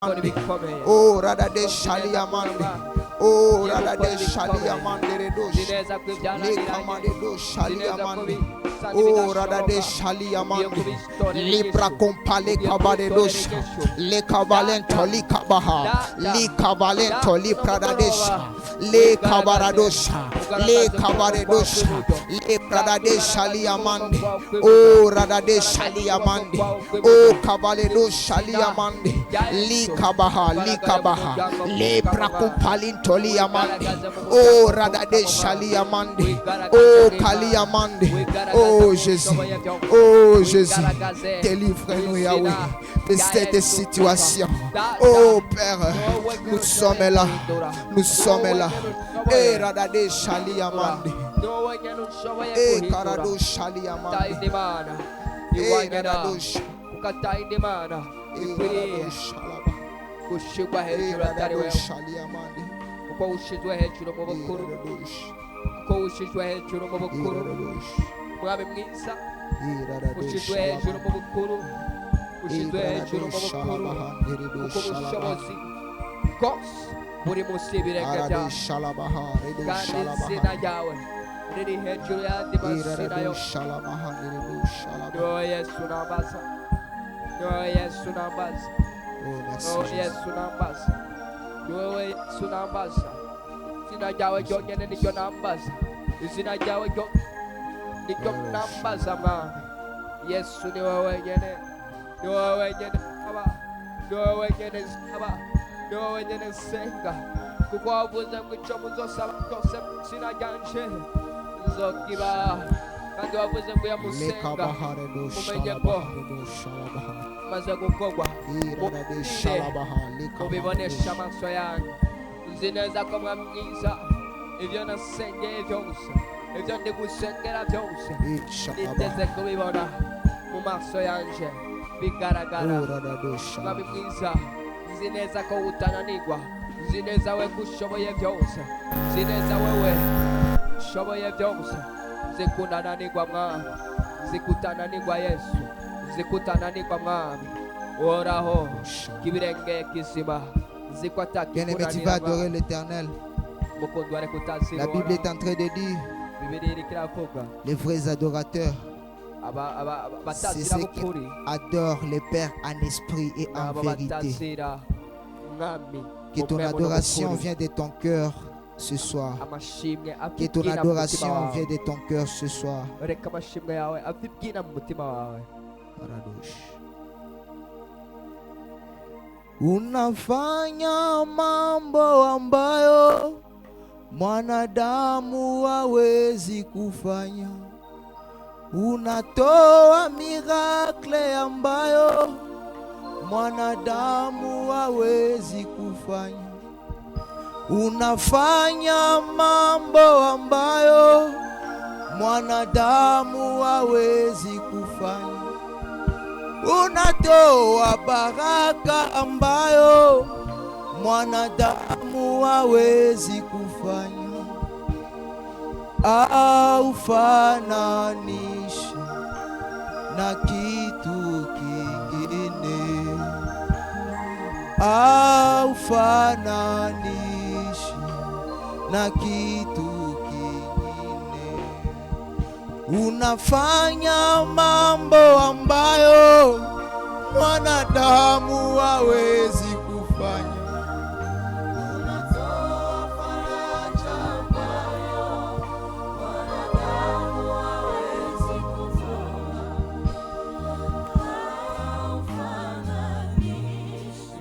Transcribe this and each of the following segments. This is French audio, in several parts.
Oh, rather de Shali Amande. Oh, rather de Shali Amande Redosh. Le Kamade do Shali Amande. Oh, rather de Shali Amande. Libra compale Kabade dosh. Le Kavalento li Kabaha. Li Kavalento li Pradadesha. Le Kabaradosha. Le Kabaredosha. Le Pradade Shali Amande. Oh, rather de Shali Amande. Oh, Kabaledo Shali Amande. Li Kabaha, Li Kabaha, Le Prakupalinto Li Amande, Oh Radade Shali Amande, Oh Kali Amande, Oh Jésus, délivre-nous Yahweh de cette situation. Oh Père, nous sommes là, Eh Radade Shali Amande, Eh Karado Shali Amande, Eh Radado kushigwa hejuru atari wewe uko ushizwe hejuru mu bukuru mwami mwiza ushizwe hejuru mu bukuru uko bushobozi bwose buri munsi y'ibirenge byawe kandi izina ryawe riri hejuru y'andi mazina yose. Yo Yesu nambaza, yo Yesu nambaza, yo Yesu nambaza, yo Yesu nambaza. Izina ryawe ryonyine niryo nambaza, izina ryawe niryo nambaza Mwami. Yesu ni wowe wenyine, ni wowe wenyine aba, ni wowe wenyine aba, ni wowe wenyine senga, kuko wavuze ngo icyo muzosaba cyose mu izina ryanje nzokibaha, kandi wavuze ngo yamusenga mumenye ko maze gukorwa mubibonesha amaso yanyu. Nzi neza ko Mwami mwiza ibyo nasengeye byose, ibyo ndi gusengera byose niteze kubibona mu maso yanje bigaragara. Mwami mwiza nzi neza ko utananirwa, nzi neza we kushoboye byose, nzi neza wewe ushoboye byose. Zikunananirwa Mwami, zikutananirwa Yesu, zikutananirwa Mwami. Oraho kibirenge kizima zikwataki. Bien-aimé, tu vas adorer l'Éternel. La Bible est en train de dire les vrais adorateurs, c'est ceux qui adorent le Père en esprit et en vérité. Que ton adoration vienne de ton cœur ce soir. Que ton adoration vienne de ton cœur ce soir. Unafanya mambo ambayo mwanadamu hawezi kufanya. Unatoa miracle ambayo mwanadamu hawezi kufanya. Unafanya mambo ambayo mwanadamu hawezi kufanya. Unatoa baraka ambayo mwanadamu hawezi kufanya. Aufananishe na kitu kingine. Aufananishe na kitu kingine. Unafanya mambo ambayo mwanadamu hawezi kufanya. Unatoa faraja ambayo mwanadamu hawezi kufanya. Aufananishe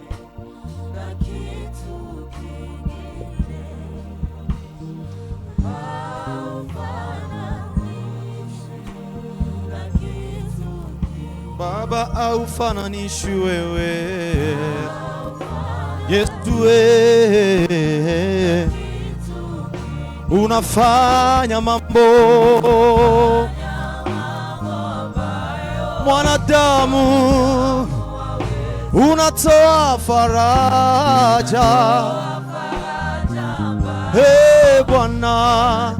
na kitu kingine. Baba, haufananishi wewe Yesu, wewe unafanya mambo mwanadamu, unatoa faraja. Hey Bwana,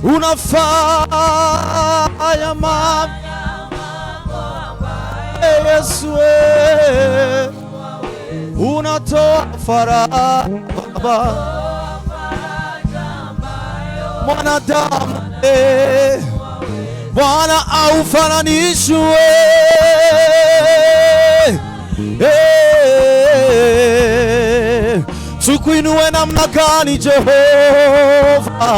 unafanya mambo Yesu, unatoa faraja Baba. Mwanadamu Bwana aufananishwe, tukuinue namna gani Jehova,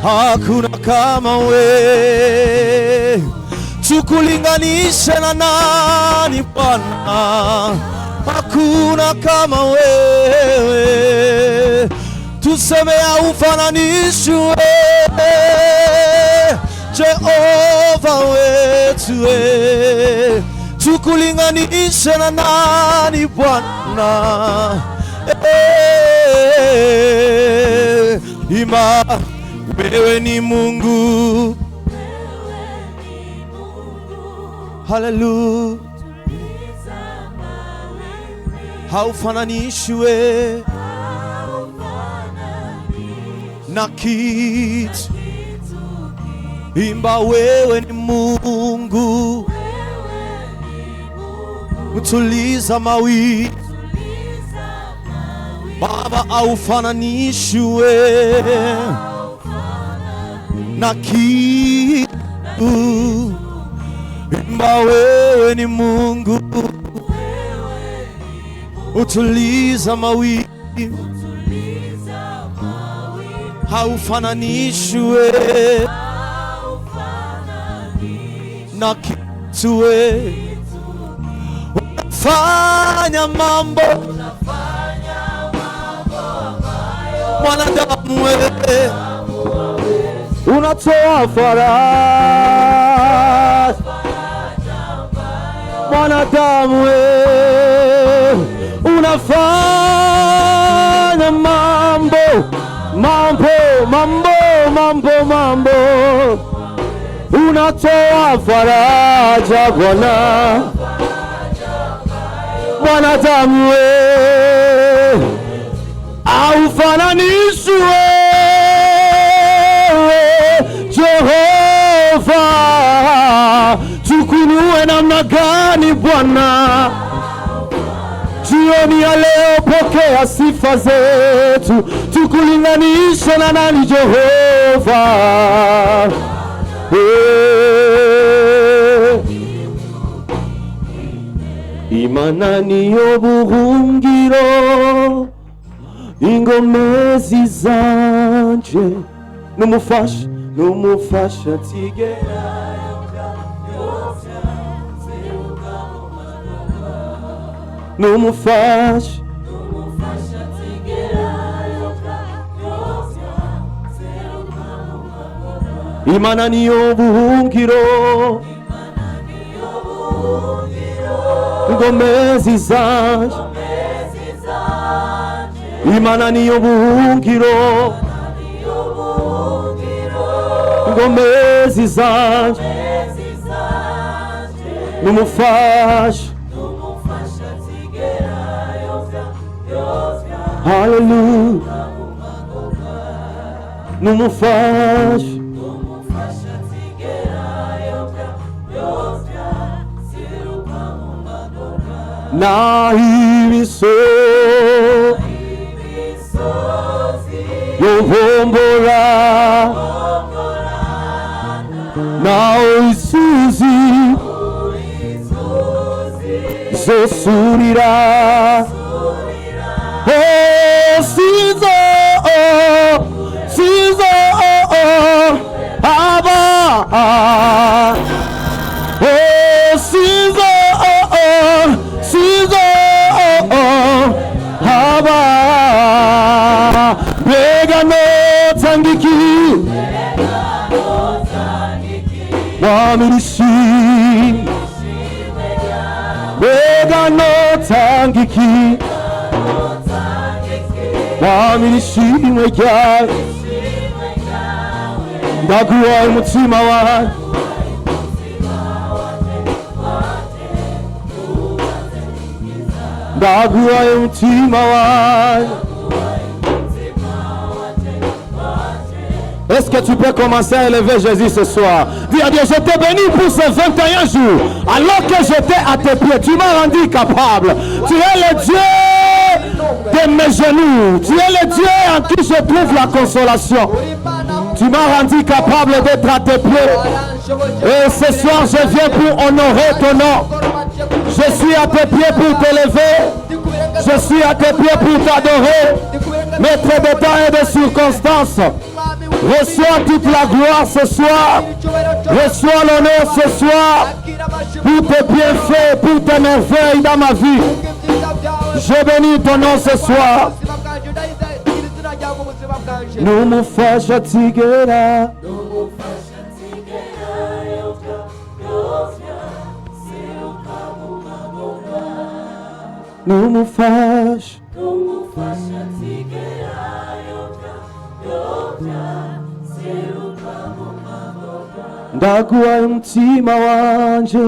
hakuna kama we. Tukulinganishe na nani Bwana, hakuna kama wewe. Tuseme aufananishwe Jehova wetu, tukulinganishe na nani Bwana, ima wewe ni Mungu. Hallelujah. Haufananishwe na kitu. Imba wewe ni Mungu, utuliza mawimbi Baba, aufananishwe na kitu. Imba wewe ni Mungu, utuliza mawimbi, haufananishwe na kitu. Unafanya mambo mwanadamu wewe, unatoa faraja mwanadamu wewe, unafanya mambo unatoa faraja Bwana. Mwanadamu wewe aufananishwe Jehova, tukuinue namna gani Bwana. Jioni ya leo pokea sifa zetu, tukulinganishe na nani Jehova. Imana niyo buhungiro ingomezi zanje, numufasha tigera numufasha Imana niyo buhungiro ngomezi zanje, Imana niyo buhungiro ngomezi zanje, numufasha. Hallelujah. Numufasha na ibisozi yohombora na isuzi zosurira sizo aba sizo aba bega no tangiki wamirishi bega no tangiki wamirishimwe ryawe, ndaguhaye umutima wanjye, ndaguhaye umutima wanjye, Est-ce que tu peux commencer à élever Jésus ce soir? Dis à Dieu, je t'ai béni pour ces 21 jours. Alors que j'étais à tes pieds, tu m'as rendu capable. Tu es le Dieu de mes genoux. Tu es le Dieu en qui je trouve la consolation. Tu m'as rendu capable d'être à tes pieds. Et ce soir, je viens pour honorer ton nom. Je suis à tes pieds pour t'élever. Je suis à tes pieds pour t'adorer. Maître de temps et de circonstances. Reçois toute la gloire ce soir. Reçois l'honneur ce soir. Pour tes bienfaits, pour tes merveilles dans ma vie. Je bénis ton nom ce soir. Nous me fasha tigera. Nous me fasha. Ndaguhaye umutima wanje.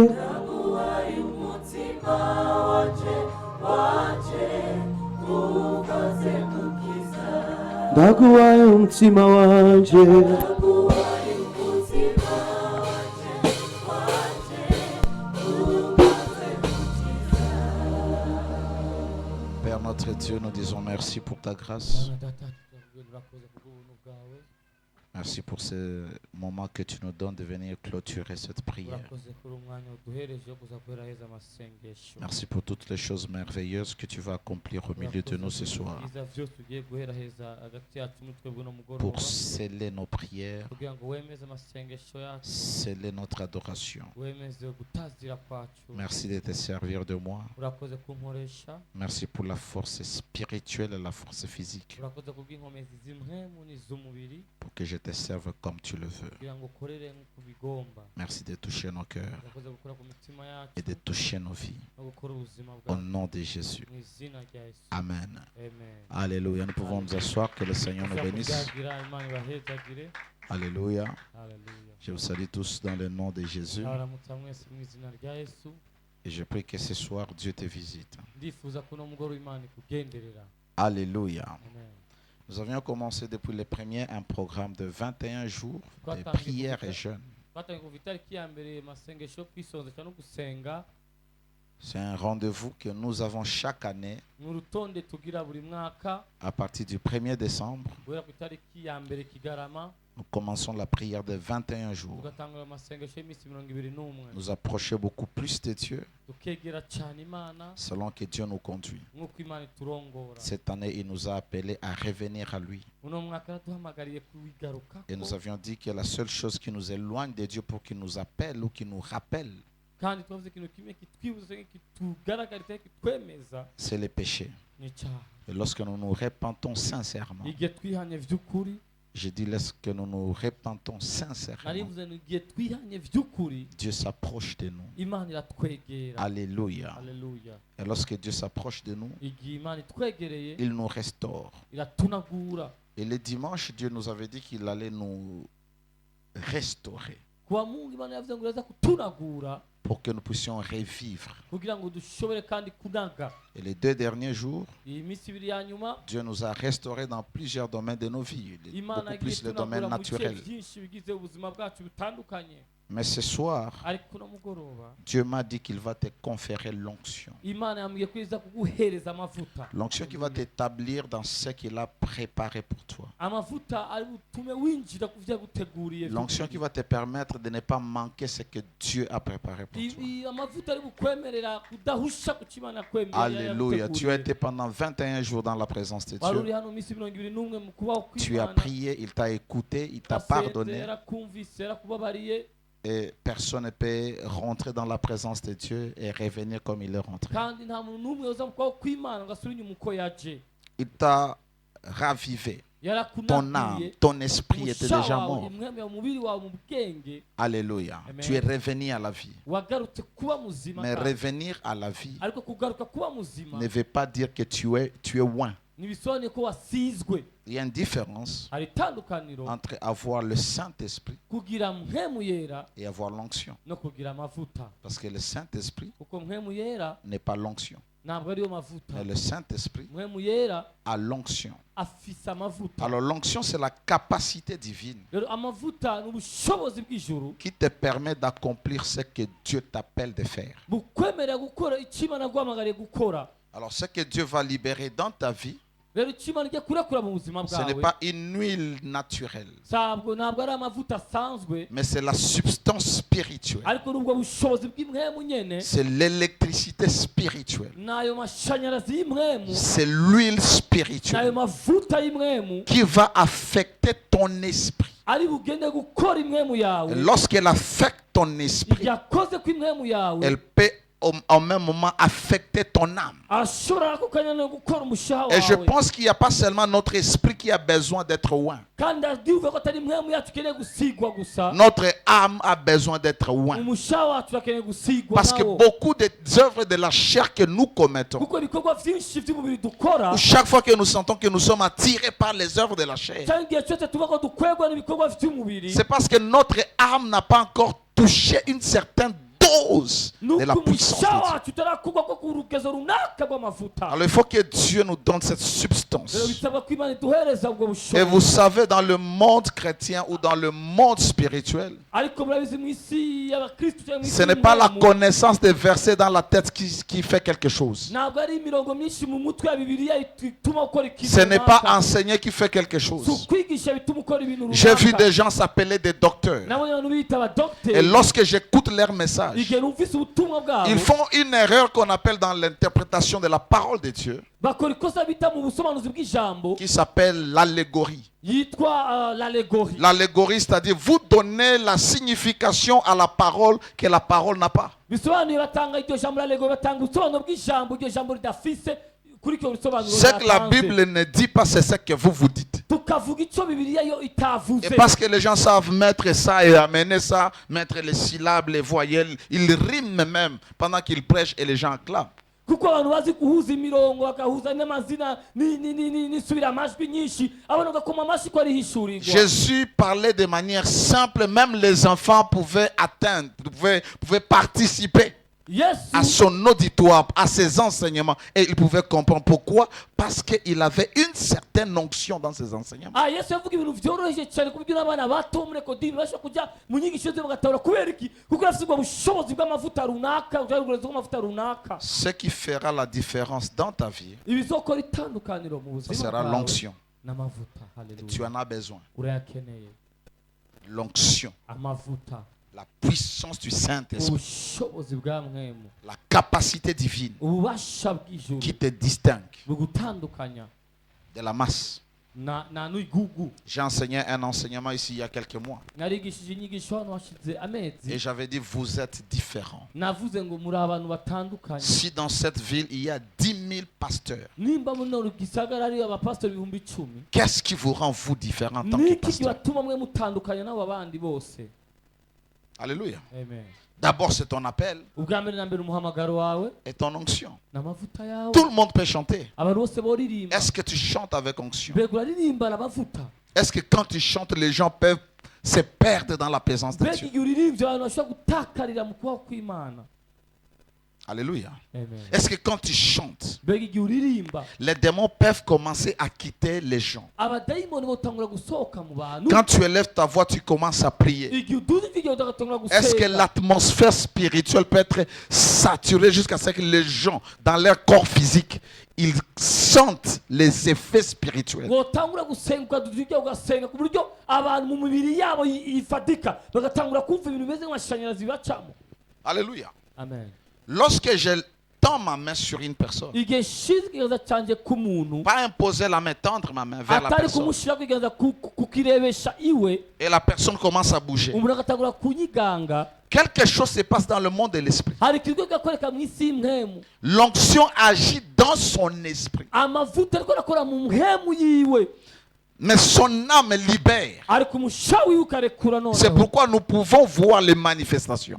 Ndaguhaye umutima wanje. Père notre Dieu, nous disons merci pour ta grâce. Merci pour ce moment que tu nous donnes de venir clôturer cette prière. Merci pour toutes les choses merveilleuses que tu vas accomplir au milieu de nous ce soir. Pour sceller nos prières, sceller notre adoration. Merci de te servir de moi. Merci pour la force spirituelle et la force physique. Pour que je te serve comme tu le veux. Merci de toucher nos cœurs et de toucher nos vies. Au nom de Jésus. Amen. Alléluia. Nous pouvons nous asseoir. Que le Seigneur nous bénisse. Alléluia. Je vous salue tous dans le nom de Jésus. Et je prie que ce soir, Dieu te visite. Alléluia. Nous avions commencé depuis le premier un programme de 21 jours de prière et jeûne. C'est un rendez-vous que nous avons chaque année à partir du 1er décembre. Nous commençons la prière de 21 jours. Nous approchons beaucoup plus de Dieu selon que Dieu nous conduit. Cette année, il nous a appelés à revenir à lui. Et nous avions dit que la seule chose qui nous éloigne de Dieu pour qu'il nous appelle ou qu'il nous rappelle, c'est le péché. Et lorsque nous nous repentons sincèrement, je dis lorsque nous nous repentons sincèrement, Dieu s'approche de nous. Alléluia. Et lorsque Dieu s'approche de nous, il nous restaure. Et le dimanche, Dieu nous avait dit qu'il allait nous restaurer pour que nous puissions revivre. Et les 2 derniers jours, Dieu nous a restaurés dans plusieurs domaines de nos vies, beaucoup plus le domaine naturel. Mais ce soir, Dieu m'a dit qu'il va te conférer l'onction. L'onction qui va t'établir dans ce qu'il a préparé pour toi. L'onction qui va te permettre de ne pas manquer ce que Dieu a préparé pour toi. Alléluia. Tu as été pendant 21 jours dans la présence de Dieu. Tu as prié, il t'a écouté, il t'a pardonné. Et personne ne peut rentrer dans la présence de Dieu et revenir comme il est rentré. Il t'a ravivé. Ton âme, ton esprit était déjà mort. Alléluia. Amen. Tu es revenu à la vie. Mais revenir à la vie ne veut pas dire que tu es loin. Il y a une différence entre avoir le Saint-Esprit et avoir l'onction. Parce que le Saint-Esprit n'est pas l'onction. Mais le Saint-Esprit a l'onction. Alors l'onction, c'est la capacité divine qui te permet d'accomplir ce que Dieu t'appelle de faire. Alors ce que Dieu va libérer dans ta vie, ce n'est pas une huile naturelle, mais c'est la substance spirituelle. C'est l'électricité spirituelle. C'est l'huile spirituelle qui va affecter ton esprit. Et lorsqu'elle affecte ton esprit, elle peut en même moment affecter ton âme. Et je pense qu'il n'y a pas seulement notre esprit qui a besoin d'être oint. Notre âme a besoin d'être oint. Parce que beaucoup des œuvres de la chair que nous commettons, ou chaque fois que nous sentons que nous sommes attirés par les œuvres de la chair, c'est parce que notre âme n'a pas encore touché une certaine dose de la puissance de Dieu. Alors il faut que Dieu nous donne cette substance. Et vous savez, dans le monde chrétien ou dans le monde spirituel, ce n'est pas la connaissance des versets dans la tête qui fait quelque chose. Ce n'est pas enseigner qui fait quelque chose. J'ai vu des gens s'appeler des docteurs. Et lorsque j'écoute leur message, ils font une erreur qu'on appelle dans l'interprétation de la parole de Dieu, qui s'appelle l'allégorie. L'allégorie, c'est-à-dire vous donnez la signification à la parole que la parole n'a pas. Ce que la Bible ne dit pas, c'est ce que vous dites. Et parce que les gens savent mettre ça et amener ça, mettre les syllabes, les voyelles, ils riment même pendant qu'ils prêchent et les gens acclament. Jésus parlait de manière simple, même les enfants pouvaient atteindre, pouvaient participer à son auditoire, à ses enseignements, et il pouvait comprendre pourquoi. Parce qu'il avait une certaine onction dans ses enseignements. Ce qui fera la différence dans ta vie, ce sera l'onction. Et tu en as besoin. L'onction, la puissance du Saint-Esprit, la capacité divine qui te distingue de la masse. J'ai enseigné un enseignement ici il y a quelques mois. Et j'avais dit, vous êtes différents. Si dans cette ville il y a 10 000 pasteurs, qu'est-ce qui vous rend vous différents en tant que pasteur? Alléluia. Amen. D'abord, c'est ton appel et ton onction. Tout le monde peut chanter. Est-ce que tu chantes avec onction? Est-ce que quand tu chantes, les gens peuvent se perdre dans la présence de Dieu? Alléluia. Est-ce que quand tu chantes, les démons peuvent commencer à quitter les gens? Quand tu élèves ta voix, tu commences à prier. Est-ce que l'atmosphère spirituelle peut être saturée jusqu'à ce que les gens, dans leur corps physique, ils sentent les effets spirituels? Alléluia. Amen. Lorsque je tends ma main sur une personne, pas imposer la main, tendre ma main vers la personne, et la personne commence à bouger, quelque chose se passe dans le monde de l'esprit. L'onction agit dans son esprit. Mais son âme libère. C'est pourquoi nous pouvons voir les manifestations.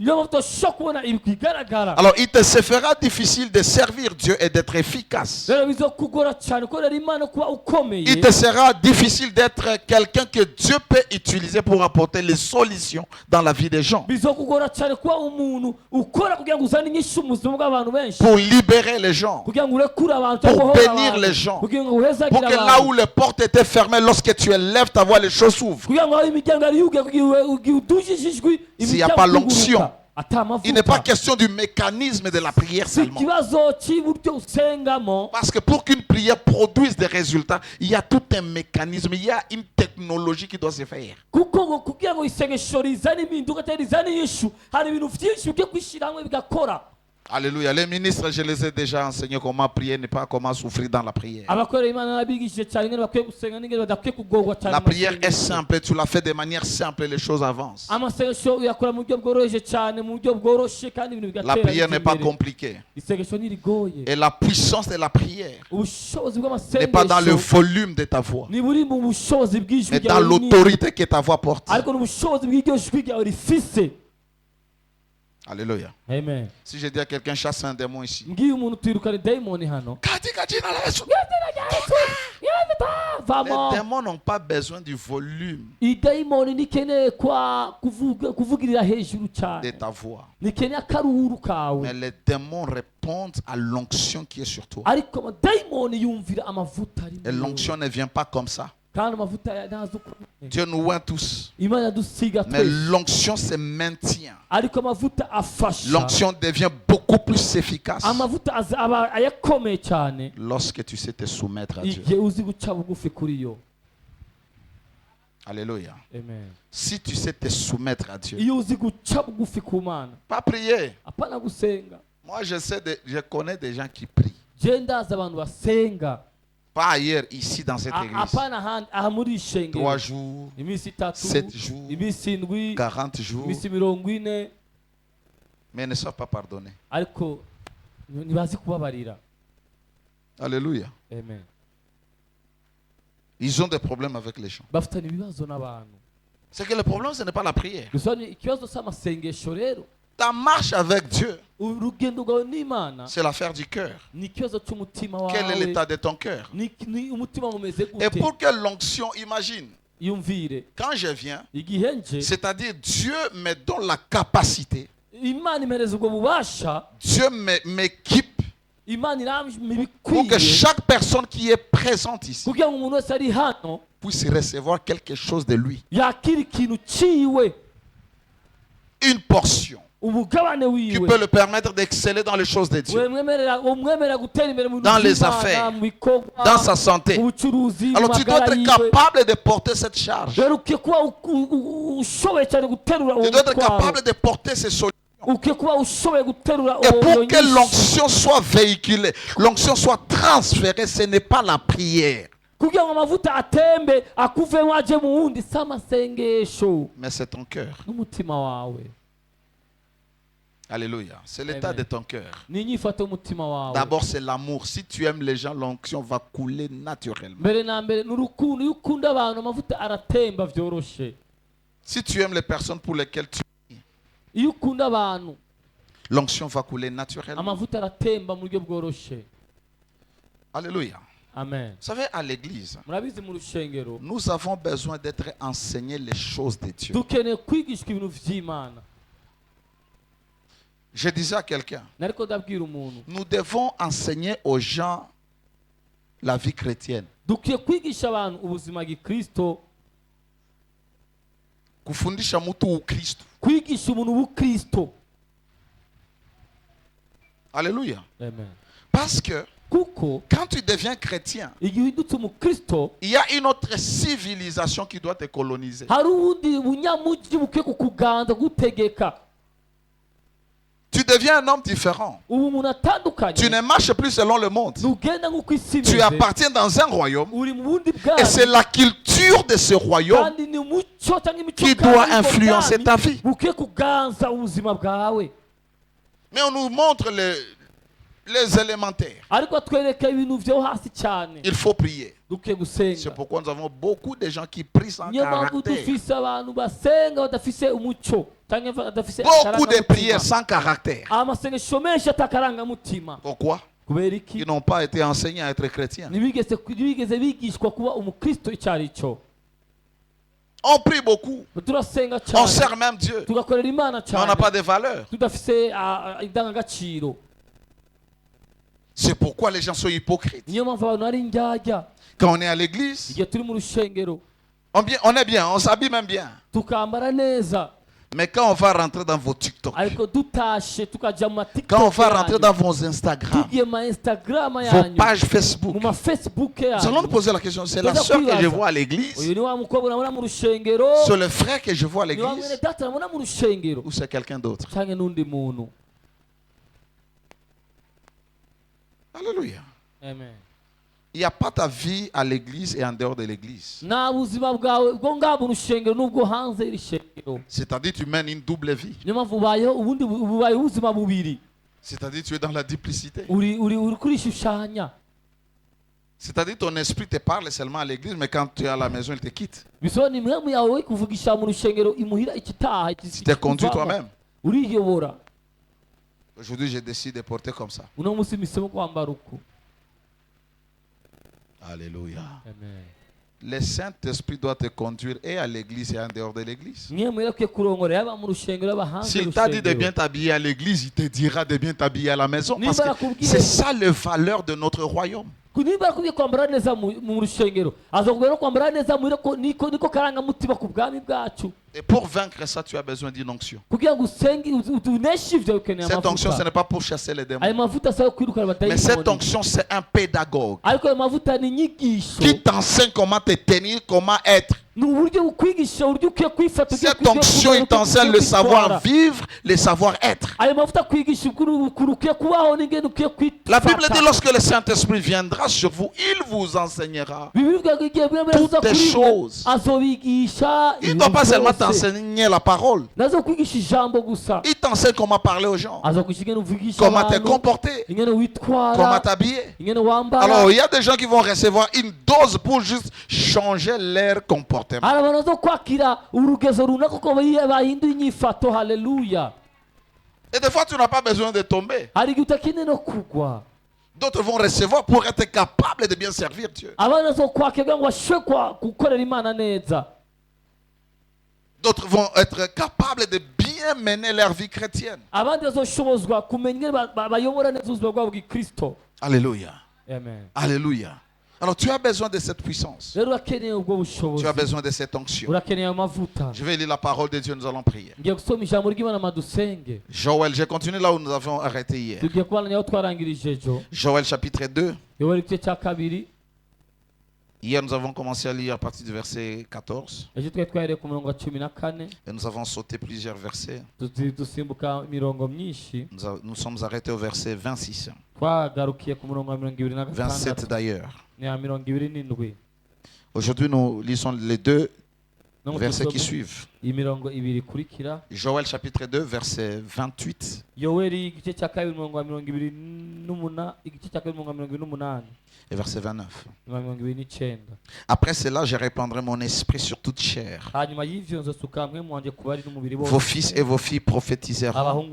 Alors il te se fera difficile de servir Dieu et d'être efficace. Il te sera difficile d'être quelqu'un que Dieu peut utiliser pour apporter les solutions dans la vie des gens. Pour libérer les gens. Pour bénir les gens. Pour que là où les portes étaient fermées, lorsque tu élèves ta voix, les choses s'ouvrent. S'il n'y a pas l'onction, il n'est pas question du mécanisme de la prière seulement. Parce que pour qu'une prière produise des résultats, il y a tout un mécanisme, il y a une technologie qui doit se faire. Alléluia. Les ministres, je les ai déjà enseignés comment prier, ne pas comment souffrir dans la prière. La prière est simple, tu la fais de manière simple et les choses avancent. La prière n'est pas compliquée. Et la puissance de la prière n'est pas dans le volume de ta voix, mais dans l'autorité que ta voix porte. Alléluia. Amen. Si je dis à quelqu'un chasse un démon ici, les démons n'ont pas besoin du volume de ta voix. Mais les démons répondent à l'onction qui est sur toi. Et l'onction ne vient pas comme ça. Dieu nous oint tous. Mais l'onction se maintient. L'onction devient beaucoup plus efficace lorsque tu sais te soumettre à Dieu. Alléluia. Amen. Si tu sais te soumettre à Dieu, pas prier. Moi je connais des gens qui prient. Pas ailleurs, ici dans cette église. 3 jours, 7 jours, 40 jours, mais ne soient pas pardonnés. Alléluia. Amen. Ils ont des problèmes avec les gens. C'est que le problème, ce n'est pas la prière. Ta marche avec Dieu, c'est l'affaire du cœur. Quel est l'état de ton cœur? Et pour que l'onction, imagine, quand je viens, c'est-à-dire Dieu me donne la capacité, Dieu m'équipe pour que chaque personne qui est présente ici puisse recevoir quelque chose de lui. Une portion qui peut le permettre d'exceller dans les choses de Dieu, dans les affaires, dans sa santé. Alors tu dois être capable de porter cette charge. Tu dois être capable de porter ces solutions. Et pour que l'onction soit véhiculée, l'onction soit transférée, ce n'est pas la prière, mais c'est ton cœur. Alléluia. C'est l'état de ton cœur. D'abord, c'est l'amour. Si tu aimes les gens, l'onction va couler naturellement. Si tu aimes les personnes pour lesquelles tu pries, l'onction va couler naturellement. Alléluia. Amen. Vous savez, à l'église, nous avons besoin d'être enseignés les choses de Dieu. Je disais à quelqu'un, nous devons enseigner aux gens la vie chrétienne. Kufundisha mtu Ukristo. Alléluia. Amen. Parce que quand tu deviens chrétien, il y a une autre civilisation qui doit te coloniser. Tu deviens un homme différent. Tu ne marches plus selon le monde. Tu appartiens dans un royaume. Et c'est la culture de ce royaume qui doit influencer ta vie. Mais on nous montre les élémentaires. Il faut prier. C'est pourquoi nous avons beaucoup de gens qui prient sans caractère. Beaucoup de prières sans caractère. Pourquoi? Ils n'ont pas été enseignés à être chrétiens. On prie beaucoup. On sert même Dieu. Mais on n'a pas de valeur. C'est pourquoi les gens sont hypocrites. Quand on est à l'église, on est bien, on s'habille même bien. Mais quand on va rentrer dans vos TikTok, quand on va rentrer dans vos Instagram, vos pages Facebook, nous allons nous poser la question, c'est la soeur que je vois à l'église, c'est le frère que je vois à l'église, ou c'est quelqu'un d'autre? Alléluia. Amen. Il n'y a pas ta vie à l'église et en dehors de l'église. C'est-à-dire tu mènes une double vie. C'est-à-dire tu es dans la duplicité. C'est-à-dire ton esprit te parle seulement à l'église, mais quand tu es à la maison, il te quitte. Tu te conduis toi-même. Aujourd'hui, j'ai décidé de porter comme ça. Alléluia. Amen. Le Saint-Esprit doit te conduire et à l'église et en dehors de l'église. S'il t'a dit de bien t'habiller à l'église, il te dira de bien t'habiller à la maison. Parce que c'est ça la valeur de notre royaume. Et pour vaincre ça, tu as besoin d'une onction. Cette onction, ce n'est pas pour chasser les démons. Mais cette onction, c'est un pédagogue qui t'enseigne comment te tenir, comment être. Cette onction, il t'enseigne le savoir-vivre, le savoir-être. La Bible dit, lorsque le Saint-Esprit viendra sur vous, il vous enseignera toutes les choses. Il ne doit pas seulement t'enseigner la parole. Il t'enseigne comment parler aux gens, comment te comporter, comment t'habiller. Alors, il y a des gens qui vont recevoir une dose pour juste changer leur comportement. Et des fois, tu n'as pas besoin de tomber. D'autres vont recevoir pour être capables de bien servir Dieu. D'autres vont être capables de bien mener leur vie chrétienne. Alléluia. Amen. Alléluia. Alors tu as besoin de cette puissance. Tu as besoin de cette onction. Je vais lire la parole de Dieu, nous allons prier. Joël, je continue là où nous avons arrêté hier. Joël chapitre 2. Hier nous avons commencé à lire à partir du verset 14. Et nous avons sauté plusieurs versets. Nous sommes arrêtés au verset 26. 27 d'ailleurs. Aujourd'hui, nous lisons les deux versets qui suivent. Joël chapitre 2, verset 28. Et verset 29. Après cela, je répandrai mon esprit sur toute chair. Vos fils et vos filles prophétiseront.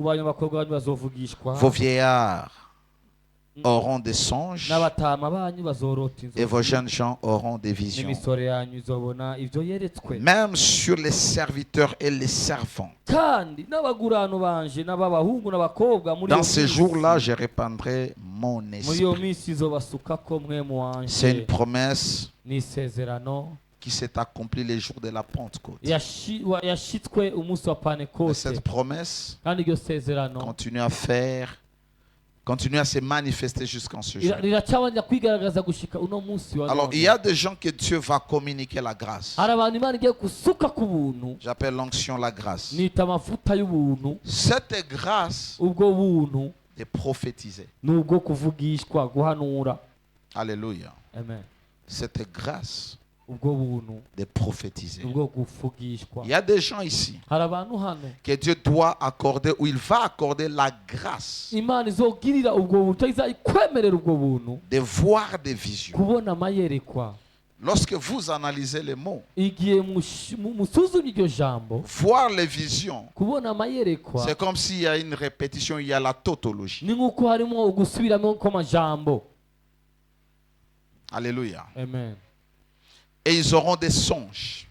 Vos vieillards auront des songes et vos jeunes gens auront des visions. Même sur les serviteurs et les servants. Dans ces jours-là, je répandrai mon esprit. C'est une promesse qui s'est accomplie les jours de la Pentecôte. Et cette promesse continue à se manifester jusqu'en ce jour. Alors, il y a des gens que Dieu va communiquer la grâce. J'appelle l'onction la grâce. Cette grâce de prophétiser. Alléluia. Amen. Cette grâce de prophétiser. Il y a des gens ici que Dieu doit accorder, ou il va accorder la grâce de voir des visions. Lorsque vous analysez les mots, voir les visions, c'est comme s'il y a une répétition, il y a la tautologie. Alléluia. Amen. Et ils auront des songes.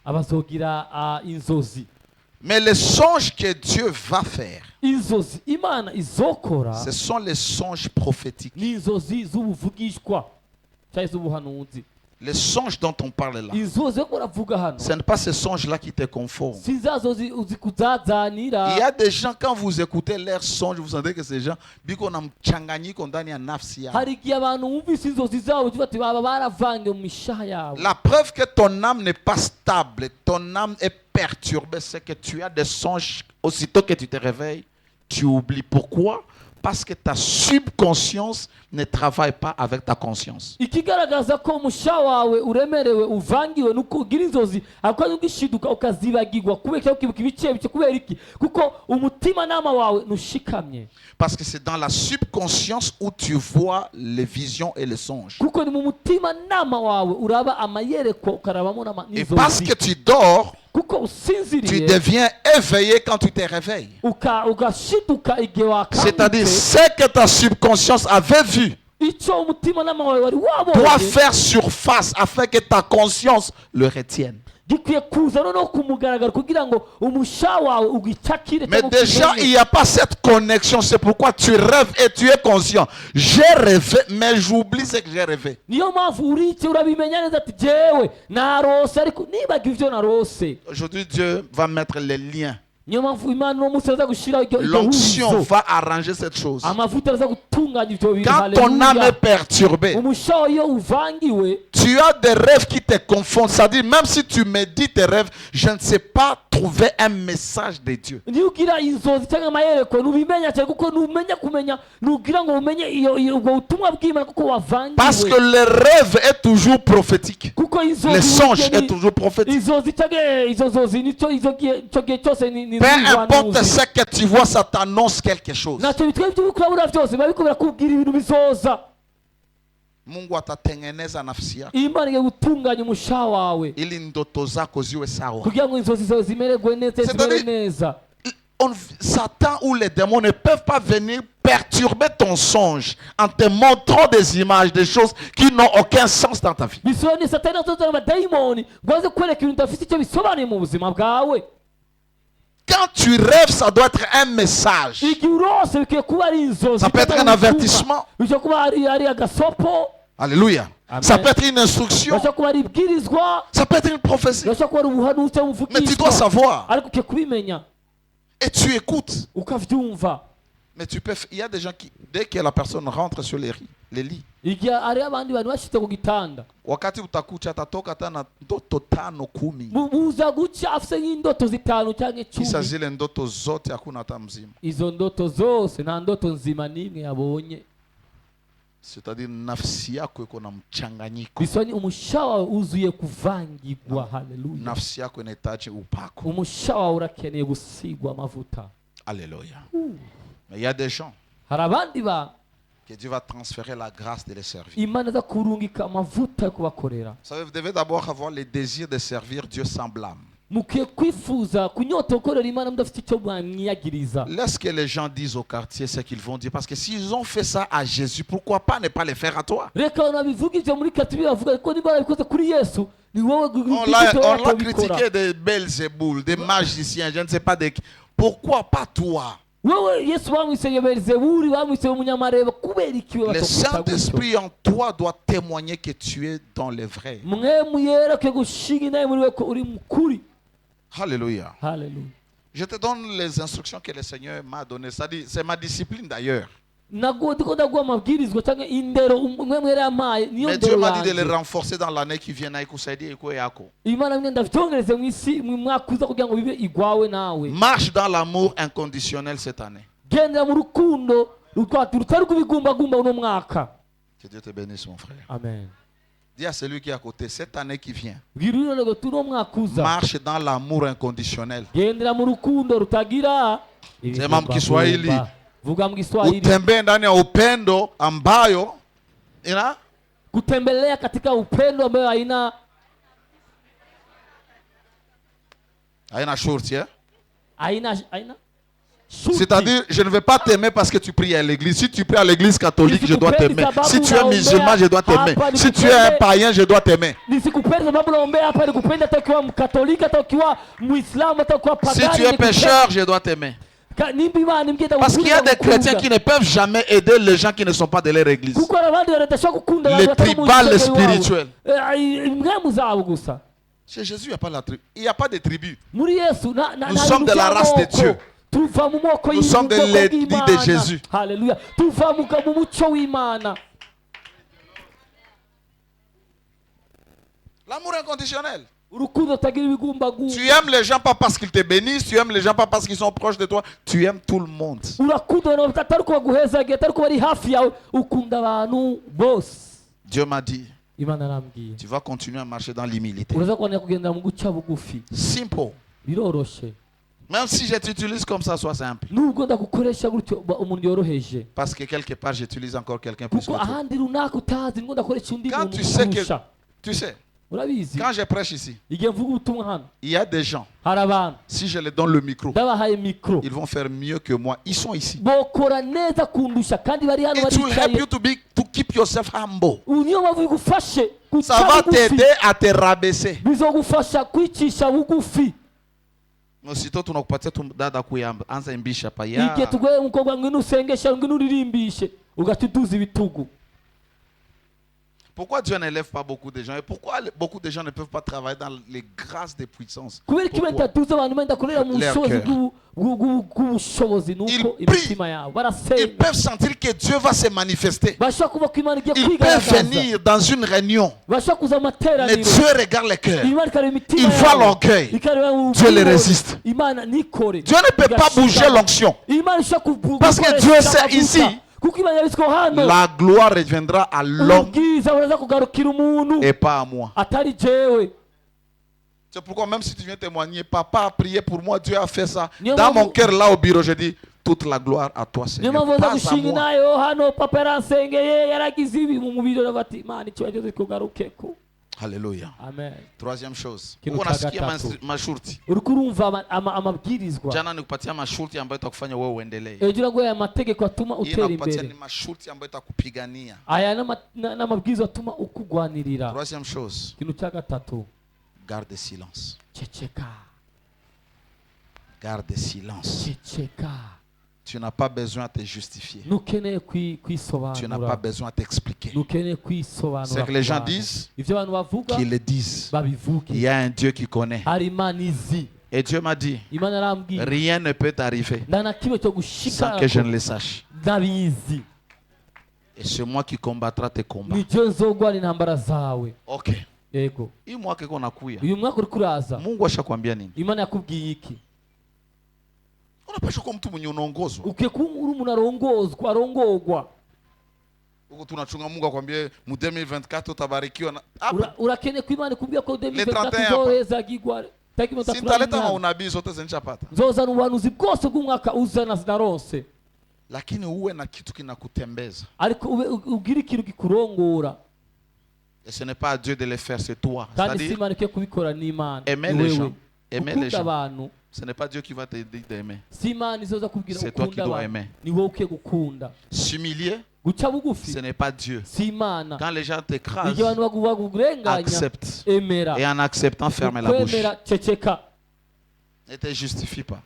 Mais les songes que Dieu va faire, ce sont les songes prophétiques. Les songes dont on parle là, ce n'est pas ces songes-là qui te conforment. Il y a des gens, quand vous écoutez leurs songes, vous sentez que ces gens, la preuve que ton âme n'est pas stable, ton âme est perturbée, c'est que tu as des songes, aussitôt que tu te réveilles, tu oublies. Pourquoi? Parce que ta subconscience ne travaille pas avec ta conscience. Parce que c'est dans la subconscience où tu vois les visions et les songes. Et parce que tu dors, tu deviens éveillé quand tu te réveilles. C'est-à-dire, ce que ta subconscience avait vu doit faire surface afin que ta conscience le retienne. Mais déjà, il n'y a pas cette connexion. C'est pourquoi tu rêves et tu es conscient. J'ai rêvé, mais j'oublie ce que j'ai rêvé. Aujourd'hui, Dieu va mettre les liens. L'onction va arranger cette chose. Quand ton âme est perturbée, tu as des rêves qui te confondent. C'est-à-dire, même si tu médites tes rêves, je ne sais pas trouver un message de Dieu. Parce que le rêve est toujours prophétique. Les songes est toujours prophétique. Peu importe ce que tu vois, ça t'annonce quelque chose. Mungu atatengeneza nafsi yako ili ndoto zako ziwe sawa. Satan ou les démons ne peuvent pas venir perturber ton songe en te montrant des images, des choses qui n'ont aucun sens dans ta vie. Quand tu rêves, ça doit être un message. Ça peut être un avertissement. Alléluia. Amen. Ça peut être une instruction. Ça peut être une prophétie. Mais tu dois savoir. Et tu écoutes. Mais tu peux. Il y a des gens qui, dès que la personne rentre sur les lits, wakati utakucha atatoka tena ndoto 5 10. Kisa zile ndoto zote hakuna hata mzima. Izo ndoto zose na ndoto nzima nimwe yabonye. C'est-à-dire nafsi yako iko na mchanganyiko. Bisoni umushawa uzuye kuvangirwa. Haleluya. Nafsi yako inahitaji upako. Umushawa urakeneye gusigwa amavuta. Alléluia. Mais il y a des gens harabandi ba que Dieu va transférer la grâce de les servir. Imana za kurungika amavuta yo kubakorera. Vous devez d'abord avoir le désir de servir Dieu sans blâme. Laisse que les gens disent au quartier ce qu'ils vont dire. Parce que s'ils ont fait ça à Jésus, pourquoi pas ne pas le faire à toi? On l'a critiqué des Belzéboul, des magiciens, je ne sais pas de qui. Pourquoi pas toi? Le Saint-Esprit en toi doit témoigner que tu es dans le vrai. Alléluia. Alléluia. Je te donne les instructions que le Seigneur m'a données. C'est ma discipline d'ailleurs. Mais Dieu m'a dit de les renforcer dans l'année qui vient. Marche dans l'amour inconditionnel cette année. Que Dieu te bénisse, mon frère. Amen. Dis à celui qui est à côté, cette année qui vient, bwira uno ngo tuno mwaka uza marche dans l'amour inconditionnel. gendera mu rukundo rutagira Sema mkiswahili. vuga mu Kiswahili. Utembee ndani ya upendo ambayo ina kutembelea katika upendo ambayo haina shurti, hein? haina C'est-à-dire, je ne vais pas t'aimer parce que tu pries à l'église. Si tu pries à l'église catholique, je dois t'aimer. Si tu es musulman, je dois t'aimer. Si tu es un païen, je dois t'aimer. Si tu es pécheur, je dois t'aimer. Parce qu'il y a des chrétiens qui ne peuvent jamais aider les gens qui ne sont pas de leur église. Les tribales, les spirituels. Chez Jésus, il n'y a pas la tribu. Il n'y a pas de tribu. Nous sommes de la race de Dieu. Nous sommes de l'ethnie de Jésus. Alléluia. L'amour inconditionnel. Tu aimes les gens pas parce qu'ils te bénissent, tu aimes les gens pas parce qu'ils sont proches de toi, tu aimes tout le monde. Dieu m'a dit, tu vas continuer à marcher dans l'humilité. Simple. Même si je t'utilise comme ça, sois simple. Parce que quelque part, j'utilise encore quelqu'un plus que toi. Quand tu sais que... Tu sais, quand je prêche ici, il y a des gens, si je leur donne le micro, ils vont faire mieux que moi. Ils sont ici. It will help you to keep yourself humble. Ça va t'aider à te rabaisser. Aussitôt tunakupatia tu dada kuyamba anza imbisha pa ya. Ike tugwe umukobwa ngwino usengesha ngwino uririmbishe ugatutuza ibitugu. Pourquoi Dieu n'élève pas beaucoup de gens et pourquoi beaucoup de gens ne peuvent pas travailler dans les grâces des puissances? Ils prient, ils peuvent sentir que Dieu va se manifester. Ils peuvent venir dans une réunion. Mais Dieu regarde les cœurs. Il voit l'orgueil. Dieu les résiste. Dieu ne peut pas bouger l'onction. Parce que Dieu sait ici. La gloire reviendra à l'homme et pas à moi. C'est pourquoi même si tu viens témoigner, papa a prié pour moi, Dieu a fait ça. Dans mon cœur là au bureau, je dis toute la gloire à toi Seigneur, pas à moi. Alléluia. Amen. Troisième chose. Unasikia masharti. Jana nikupatia masharti ambayo itakufanya wewe uendelee. Inakupatia ni masharti ambayo itakupigania. Troisième chose. Garde silence. Garde silence. Tu n'as pas besoin de te justifier. Tu n'as pas besoin de t'expliquer. C'est que les gens disent, qu'ils le disent. Il y a un Dieu qui connaît. Et Dieu m'a dit, rien ne peut t'arriver sans que je ne le sache. Et c'est moi qui combattra tes combats. Ok. Hii mwaka iko nakuya. Mungu ashakwambia nini? Unapaswa kuwa mtu mwenye unaongozwa. Uko tunachunga Mungu akwambie mu 2024 utabarikiwa na urakene ku Imana kubwira ko 2024 uzohezagirwa. Sintaleta maunabii zote zinachapata. Nzozana ubuhanuzi bwose bw'umwaka uzana zinaronse. Lakini uwe na kitu kinakutembeza. Ariko ugira ikintu gikurongora. Et ce n'est pas à Dieu de le faire, c'est toi. C'est-à-dire, aimer les gens. Aimer les gens. Ce n'est pas Dieu qui va te dire d'aimer. C'est toi qui dois aimer. S'humilier, ce n'est pas Dieu. Quand les gens t'écrasent, accepte. Et en acceptant, ferme la bouche. Ne te justifie pas.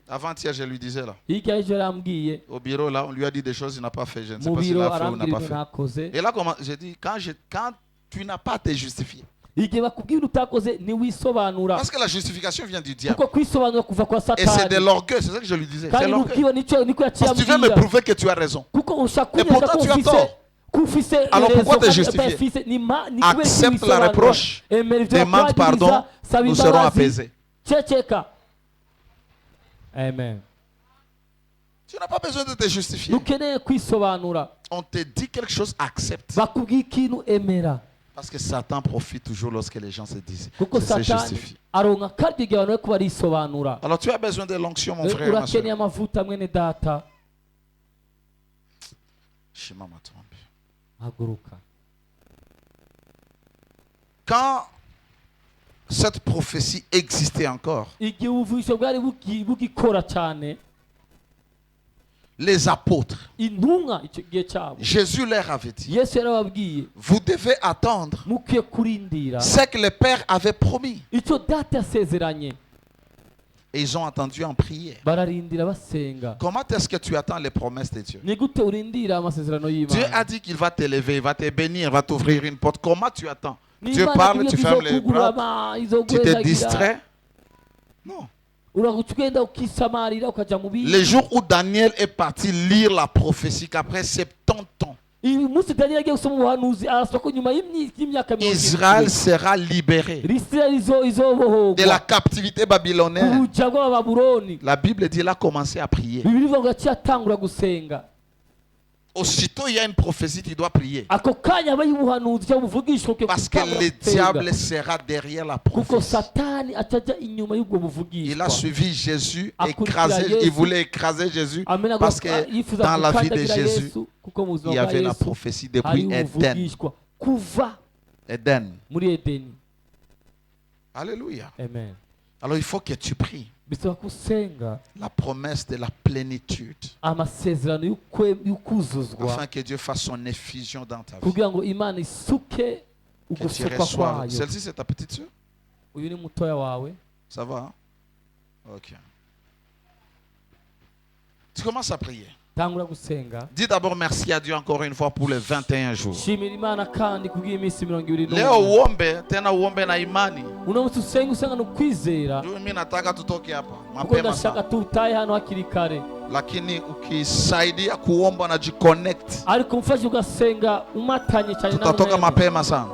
Avant-hier, je lui disais là. Au bureau là, on lui a dit des choses, il n'a pas fait. Je ne sais pas s'il a fait ou n'a pas fait. Et là, j'ai dit, quand tu n'as pas à te justifier. Parce que la justification vient du diable. Et c'est de l'orgueil, c'est ça que je lui disais. C'est l'orgueil. Parce que tu viens me prouver que tu as raison. Et pourtant tu as tort. Alors pourquoi te justifier? Accepte la reproche, demande pardon, nous serons apaisés. Amen. Tu n'as pas besoin de te justifier. On te dit quelque chose, accepte. Parce que Satan profite toujours lorsque les gens se disent, se justifient. Alors tu as besoin de l'onction, mon frère, ma soeur. Quand cette prophétie existait encore, les apôtres, Jésus leur avait dit, vous devez attendre ce que le Père avait promis. Et ils ont attendu en prière. Comment est-ce que tu attends les promesses de Dieu? Dieu a dit qu'il va t'élever, il va te bénir, il va t'ouvrir une porte. Comment tu attends? Dieu parle, tu fermes les bras, tu te distrais? Non. Le jour où Daniel est parti lire la prophétie, qu'après 70 ans, Israël sera libéré de la captivité babylonienne. La Bible dit qu'il a commencé à prier. Aussitôt il y a une prophétie, tu dois prier. Parce que le diable sera derrière la prophétie. Il a suivi Jésus, il voulait écraser Jésus. Parce que dans la vie de Jésus, il y avait la prophétie depuis Éden. Alléluia. Amen. Alors il faut que tu pries. La promesse de la plénitude. Afin que Dieu fasse son effusion dans ta vie. Que tu reçoives. Celle-ci, c'est ta petite soeur? Ça va, hein? Ok. Tu commences à prier. Dis d'abord merci à Dieu encore une fois pour les 21 jours. Leo uombe tena uombe na imani. Mimi nataka tutoke hapa mapema sana. Lakini ukisaidia kuomba na jiconnect. Tutatoka mapema sana.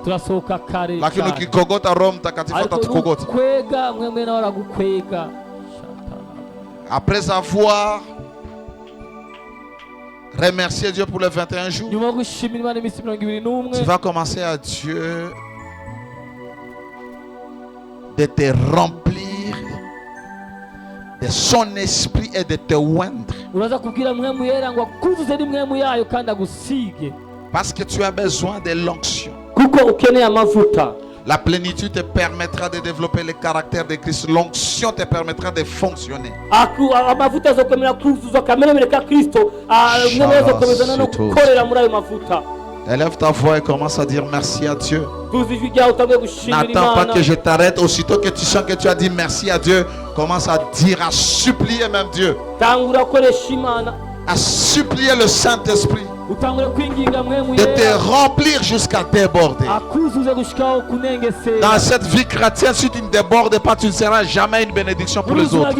Lakini ukikogota Roho Mtakatifu atatukogota. Après avoir remercier Dieu pour les 21 jours, tu vas commencer à Dieu de te remplir de son esprit et de te oindre. Parce que tu as besoin de l'onction. La plénitude te permettra de développer le caractère de Christ. L'onction te permettra de fonctionner. Élève ta voix et commence à dire merci à Dieu. N'attends pas que je t'arrête. Aussitôt que tu sens que tu as dit merci à Dieu, commence à dire, à supplier même Dieu. À supplier le Saint-Esprit de te remplir jusqu'à déborder. Dans cette vie chrétienne, si tu ne débordes pas, tu ne seras jamais une bénédiction pour les autres.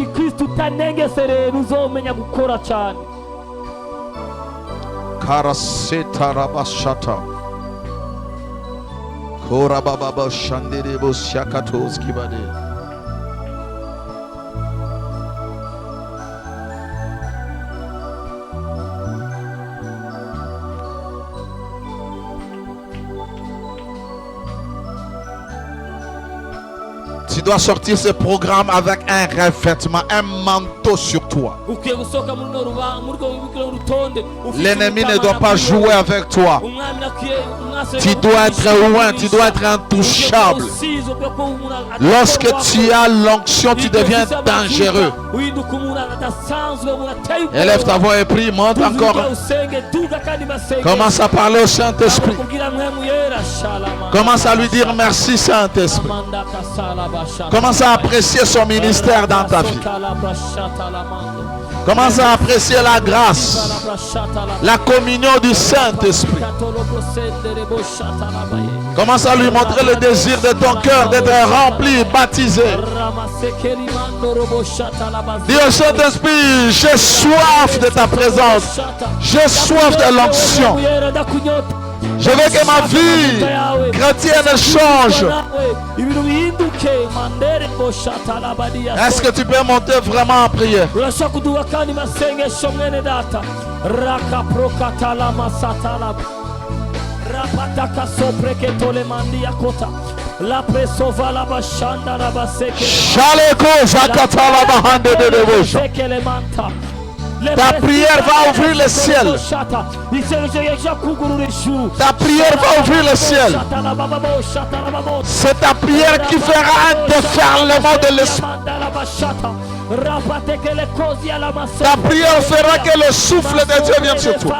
Karaseta rabashata korababa shanderebo siakatos kibade. Tu dois sortir ce programme avec un revêtement, un manteau sur toi. L'ennemi ne doit pas jouer avec toi. Tu dois être loin, tu dois être intouchable. Lorsque tu as l'onction, tu deviens dangereux. Élève ta voix et prie, monte encore. Commence à parler au Saint-Esprit. Commence à lui dire merci Saint-Esprit. Commence à apprécier son ministère dans ta vie. Commence à apprécier la grâce, la communion du Saint-Esprit. Commence à lui montrer le désir de ton cœur d'être rempli, baptisé. Dis au Saint-Esprit, j'ai soif de ta présence. J'ai soif de l'onction. Je veux que ma vie chrétienne change. Est-ce que tu peux monter vraiment en prière? La presova la bashanda la baseke. Chaleko zakata la bahande de devotion. Ta prière va ouvrir le ciel. Ta prière va ouvrir le ciel. C'est ta prière qui fera un déferlement de l'esprit. Ta prière fera que le souffle de Dieu vienne sur toi.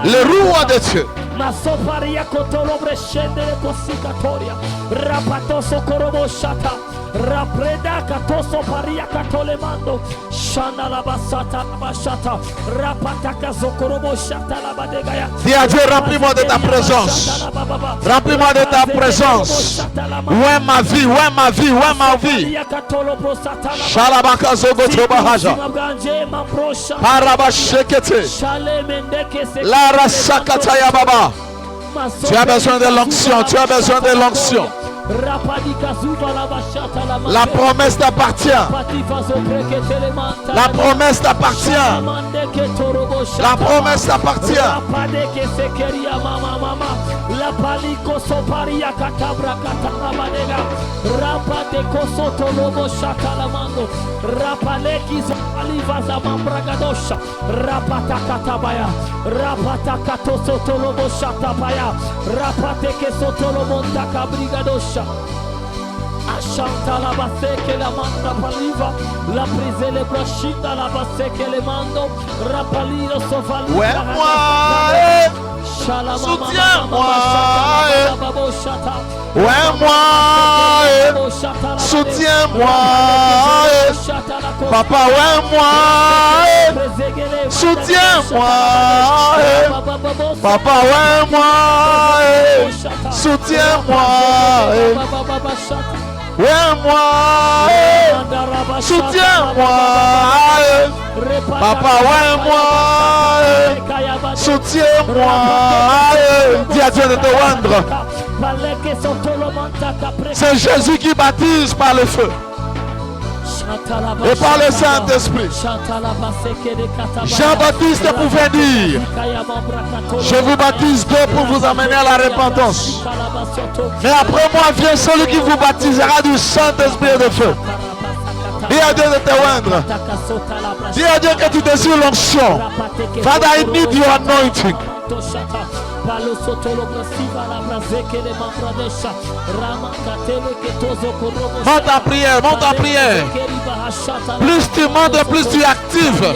Le roi de Dieu. Masoparia kotolobre shendele kosikatoria rapato sokorobo shata rapreda katoso paria katolemando shana la basata la bashata rapata kazokorobo shata la badegaya. Dis à Dieu, remplis-moi de ta présence. Remplis-moi de ta présence. Où est ma vie? Où est ma vie? Où est ma vie? Shalabaka zogoto bahaja. Parabashekete. La rasakataya baba. Tu as besoin de l'onction, tu as besoin de l'onction. La promesse t'appartient. La promesse t'appartient. La promesse t'appartient. Ashanta la baseke la manda paliva la prise le brachita la baseke le mando rapaliro sofali. Ouais moi, soutiens-moi. Ouais moi, soutiens-moi. Papa ouais moi, soutiens-moi. Papa ouais moi, soutiens-moi. Ouais moi, soutiens-moi. Papa ouais moi, soutiens-moi. Dis à Dieu de te rendre. C'est Jésus qui baptise par le feu et par le Saint-Esprit. Jean-Baptiste pouvait dire: je vous baptise d'eau pour vous amener à la repentance. Mais après moi vient celui qui vous baptisera du Saint-Esprit et de feu. Dis à Dieu de te rendre. Dis à Dieu que tu désires l'onction. Father, I need your anointing. Monte en prière, monte en prière. Plus tu montes, plus tu es active.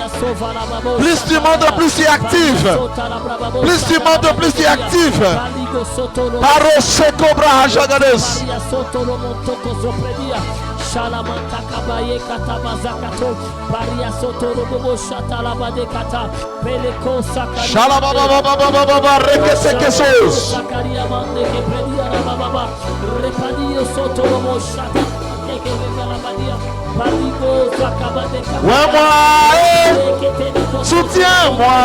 Plus tu montes, plus tu es active. Plus tu montes, plus tu es active. Paro seko braha jagades. Shalamanta kabaye katabazakato paria sotoro bobo shatalabade kata peleko sakari shalababa rekese kesos sakaria mande ke predia baba repadio sotoro bobo shata eke balabadia paligo sakabade kata. Ouais moi, soutiens-moi.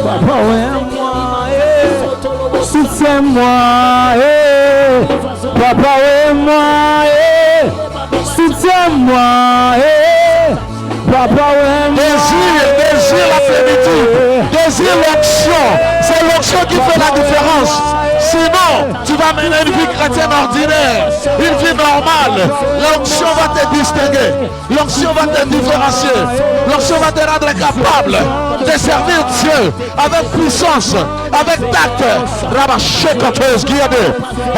Papa ouais moi, soutiens-moi. Papa ouais moi, soutiens-moi. Papa ouais moi. Désire la plénitude, désire l'onction. C'est l'onction qui fait la différence. Sinon, tu vas mener une vie chrétienne ordinaire, une vie normale. L'onction va te distinguer, l'onction va te différencier, l'onction va te rendre capable de servir Dieu avec puissance, avec tact.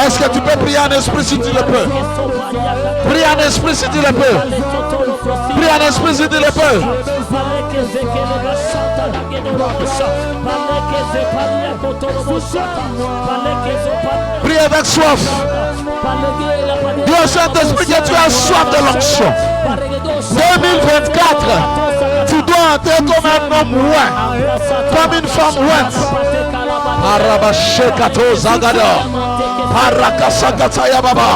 Est-ce que tu peux prier en esprit si tu le peux? Prie en esprit si tu le peux. Prie en esprit si tu le peux. Prie avec soif. Dis au Saint-Esprit que tu as soif de l'onction. 2024, tu dois entrer comme un homme ouin, comme une femme ouinte. Arabashekato Zagada, Parakasakataya Baba,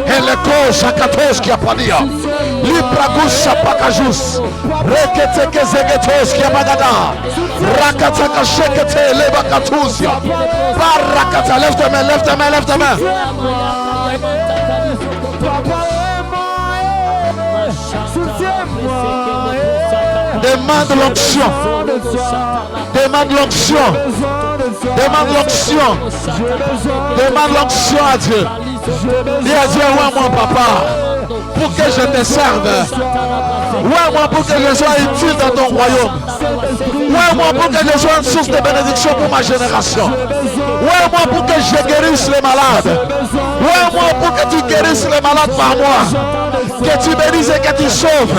Eleko Shakatos Kiapadia, Lipragus Pakajus, Reketeke Zegetos Kiamagada, Rakataka Shekete Lebakatuzia, Parakata, lève ta main, lève ta main, lève ta main. Demande l'onction. Demande l'onction. Demande l'onction. Demande l'onction à Dieu. Dis à Dieu, ouais, moi, papa, pour que je te serve. Ouais, moi, pour que je sois utile dans ton royaume. Ouais, moi, pour que je sois une source de bénédiction pour ma génération. Ouais, moi, pour que je guérisse les malades. Ouais, moi, pour que tu guérisses les malades par moi. Que tu bénisses et que tu sauves.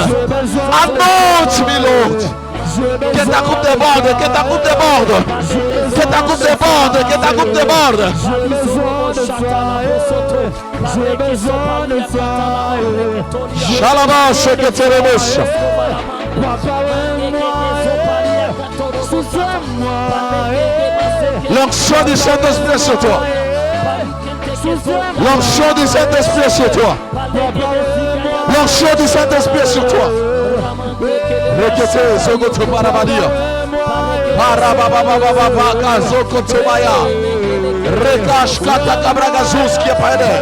Anointe, my Lord. Que ta coupe déborde, que ta coupe déborde. Que ta coupe déborde, que ta coupe déborde. Shalaba, Sheketerebos. L'onction du Saint-Esprit sur toi. L'onction du Saint-Esprit sur toi. L'onction du Saint-Esprit sur toi. Rekete Zogoto Parabadia. Parabababababa Zogoto Maya. Rekash Kata Kabragazuz qui est pas aidé.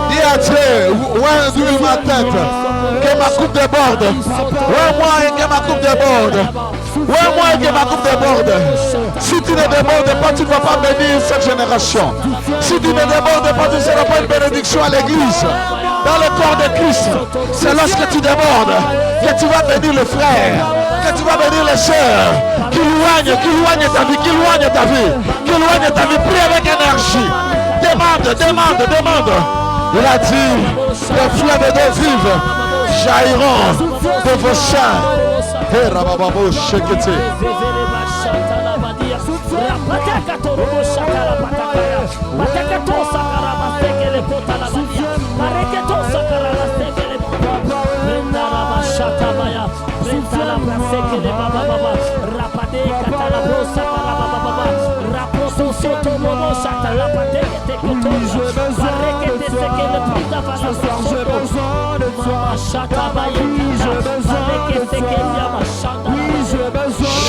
Dis à Dieu, ouais, d'où ma tête, que ma coupe déborde. Ouais, moi, que ma coupe déborde. Ouais, moi, que ma coupe déborde. Si tu ne débordes pas, tu ne vas pas bénir cette génération. Si tu ne débordes pas, tu ne seras pas une bénédiction à l'église. Dans le corps de Christ, c'est lorsque tu débordes que tu vas bénir les frères, que tu vas bénir les sœurs, qui loignent ta vie, qui loignent ta vie, qui loignent ta vie. Prie avec énergie. Demande. Il a dit, les fleuves d'eau vive jailliront de vos seins. Et Rabababo Shekete.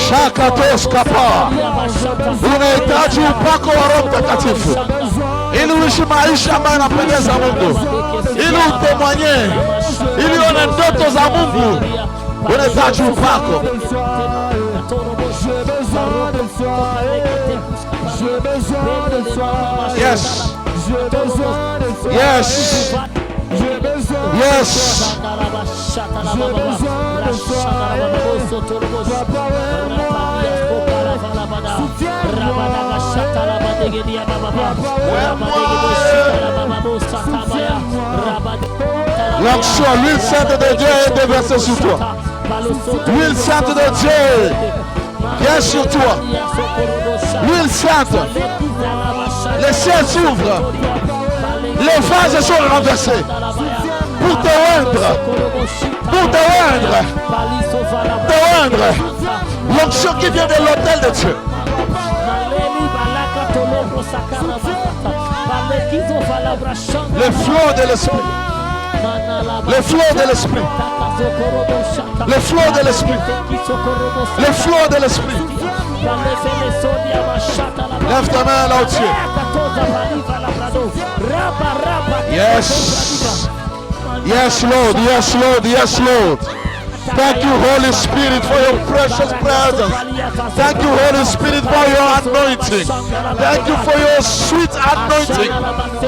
Shakatos Kapa. Unahitaji upako wa Roho Mtakatifu ili uishi maisha ambayo yanapendeza Mungu, ili utemwanye, ili uone ndoto za Mungu. Unahitaji upako. Yes. Yes. Yes. L'onction, l'huile sainte de Dieu est déversée sur toi. L'huile sainte de Dieu vient sur toi. L'huile sainte. Les ciels s'ouvrent. Les vases sont renversés. Pour te oindre. Pour te oindre. Te oindre. L'onction qui vient de l'autel de Dieu. Le flot de l'esprit. Le flot de l'esprit. Le flot de l'esprit. Le flot de l'esprit. Lève ta main là au-dessus. Yes. Yes, Lord. Yes, Lord. Yes, Lord. Thank you, Holy Spirit, for your precious presence. Thank you, Holy Spirit, for your anointing. Thank you for your sweet anointing.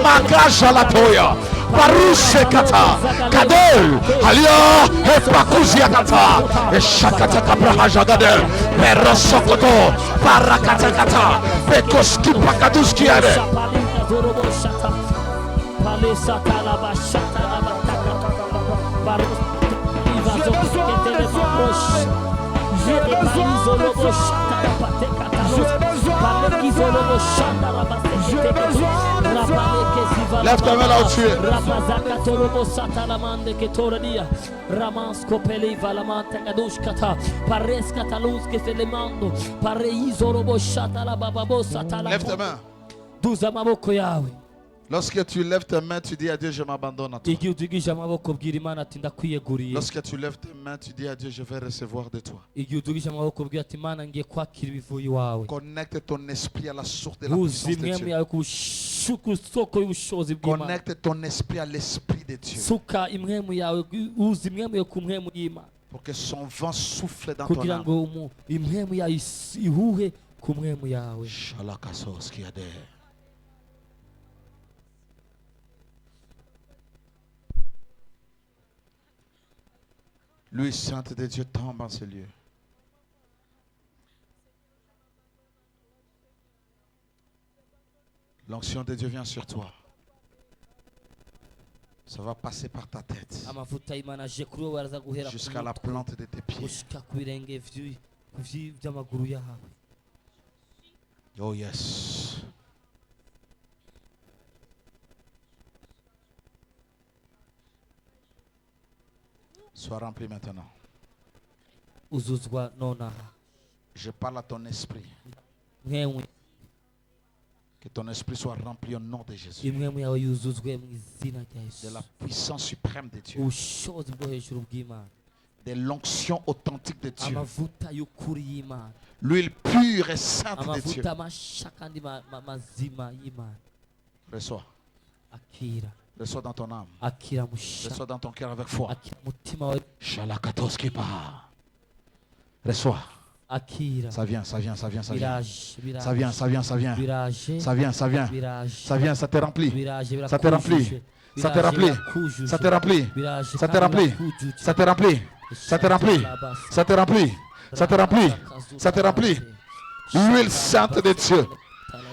Magasha latoya. Paruse kata. Kadel. Alia. Epakuzia kata. Eshakata kabrahaja gadel. Perosokoto. Parakata kata. Pekoski pakaduski ade. Lève ta main là où tu es. Lève ta main. Lorsque tu lèves tes mains, tu dis à Dieu, je m'abandonne à toi. Lorsque tu lèves tes mains, tu dis à Dieu, je vais recevoir de toi. Connecte ton esprit à la source de la puissance de Dieu. Connecte ton esprit à l'esprit de Dieu. Pour que son vent souffle dans ton âme. L'huile sainte de Dieu tombe en ce lieu. L'onction de Dieu vient sur toi. Ça va passer par ta tête jusqu'à la plante de tes pieds. Oh yes. Sois rempli maintenant. Je parle à ton esprit. Que ton esprit soit rempli au nom de Jésus. De la puissance suprême de Dieu. De l'onction authentique de Dieu. L'huile pure et sainte de Dieu. Reçois. Reçois dans ton âme. Reçois dans ton cœur avec foi. Reçois. Ça vient, ça vient, ça vient, ça vient. Ça vient, ça vient, ça vient. Ça vient, ça vient. Ça vient, ça te remplit. Ça te remplit. Ça te remplit. Ça te remplit. Ça te remplit. Ça te remplit. Ça te remplit. Ça te remplit. Ça te remplit. Ça te remplit. L'huile sainte de Dieu.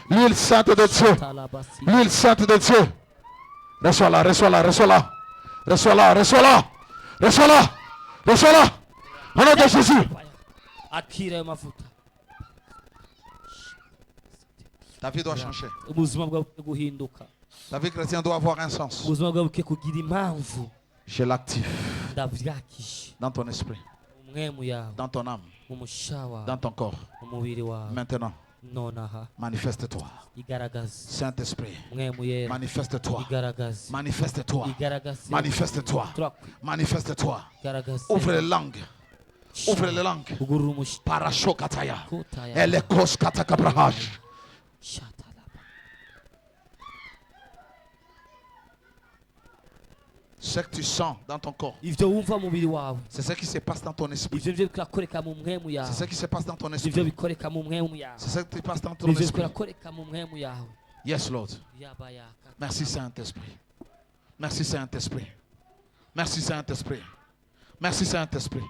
L'huile sainte de Dieu. L'huile sainte de Dieu. Reçois-la, reçois-la, reçois-la. Reçois-la, reçois-la. Reçois-la. Reçois-la. Au nom de Jésus. Ta vie doit changer. Ta vie chrétienne doit avoir un sens. Je l'active dans ton esprit, dans ton âme, dans ton corps. Maintenant, manifeste-toi. Saint-Esprit, manifeste-toi. Manifeste-toi. Manifeste-toi. Manifeste-toi. Ouvre les langues. Ouvre les langues. Parashokataya. Elekos katakabrahaj. Ce que tu sens dans ton corps, c'est ce qui se passe dans ton esprit. C'est ce qui se passe dans ton esprit. C'est ce qui se passe dans ton esprit. Yes, Lord. Merci, Saint-Esprit. Merci, Saint-Esprit. Merci, Saint-Esprit. Merci, Saint-Esprit.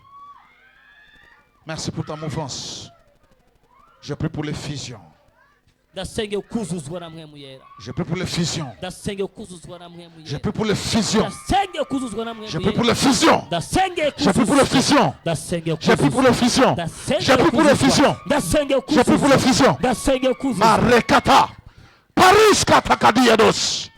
Merci pour ta mouvance. Je prie pour les fusions. Je prie pour les fusions. Je prie pour les fusions. Je prie pour les fusions. Je prie pour les fusions. Je prie pour les fusions. Je prie pour les fusions. Je prie pour les fusions. Marekata. Paris katakadiados.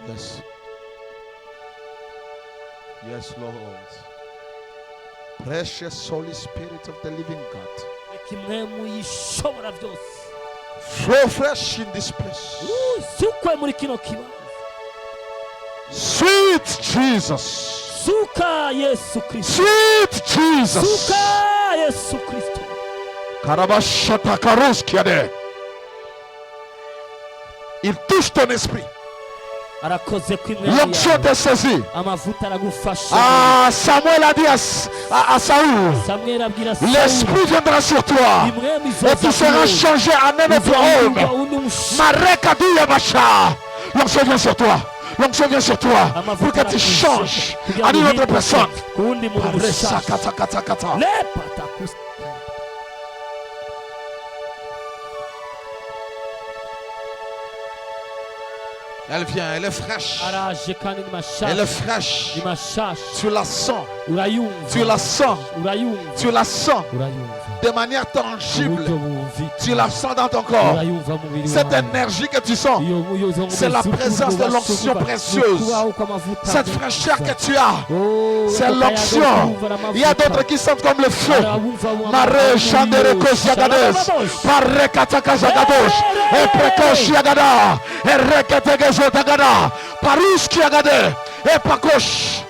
Yes. Yes, Lord. Precious Holy Spirit of the living God. Flow fresh in this place. Sweet Jesus. Sweet Jesus. Karabashata karuskiade. Il touche ton esprit. L'onction t'est saisie. Ah, Samuel a dit à Saoul, l'esprit viendra sur toi et tu seras changé en un autre homme. L'onction vient sur toi. L'onction vient sur toi pour que tu changes en une autre personne. Elle vient, elle est fraîche. Elle est fraîche. Tu la sens. Tu la sens. Tu la sens. De manière tangible. Tu la sens dans ton corps. Cette énergie que tu sens, c'est la présence de l'onction précieuse. Cette fraîcheur que tu as, c'est l'onction. Il y a d'autres qui sentent comme le feu. Mare Chandere Kosiagades, Pare Kataka Zagadosh, et Prekosh Yagada, et Rekatege Zotagada, Paruski Yagade, et Pakosh.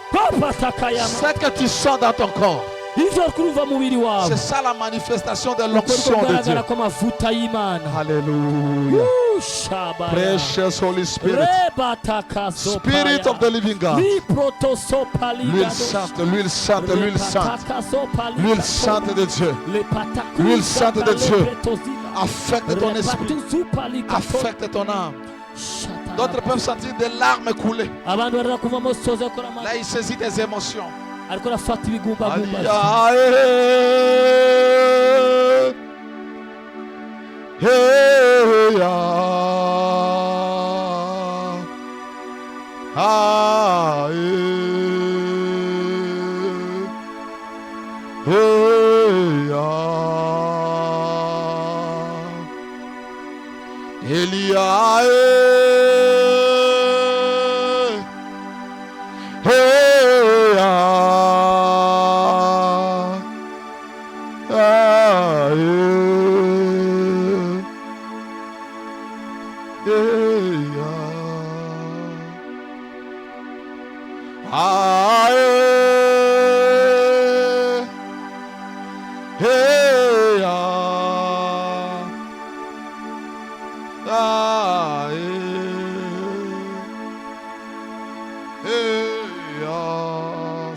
C'est que tu sens dans ton corps. C'est ça la manifestation de l'onction de Dieu. Alléluia. Precious Holy Spirit. Spirit of the living God. L'huile sainte, l'huile sainte, l'huile sainte. L'huile sainte de Dieu. L'huile sainte de Dieu. Affecte ton esprit. Affecte ton âme. D'autres peuvent sentir des larmes couler. Là, il saisit des émotions.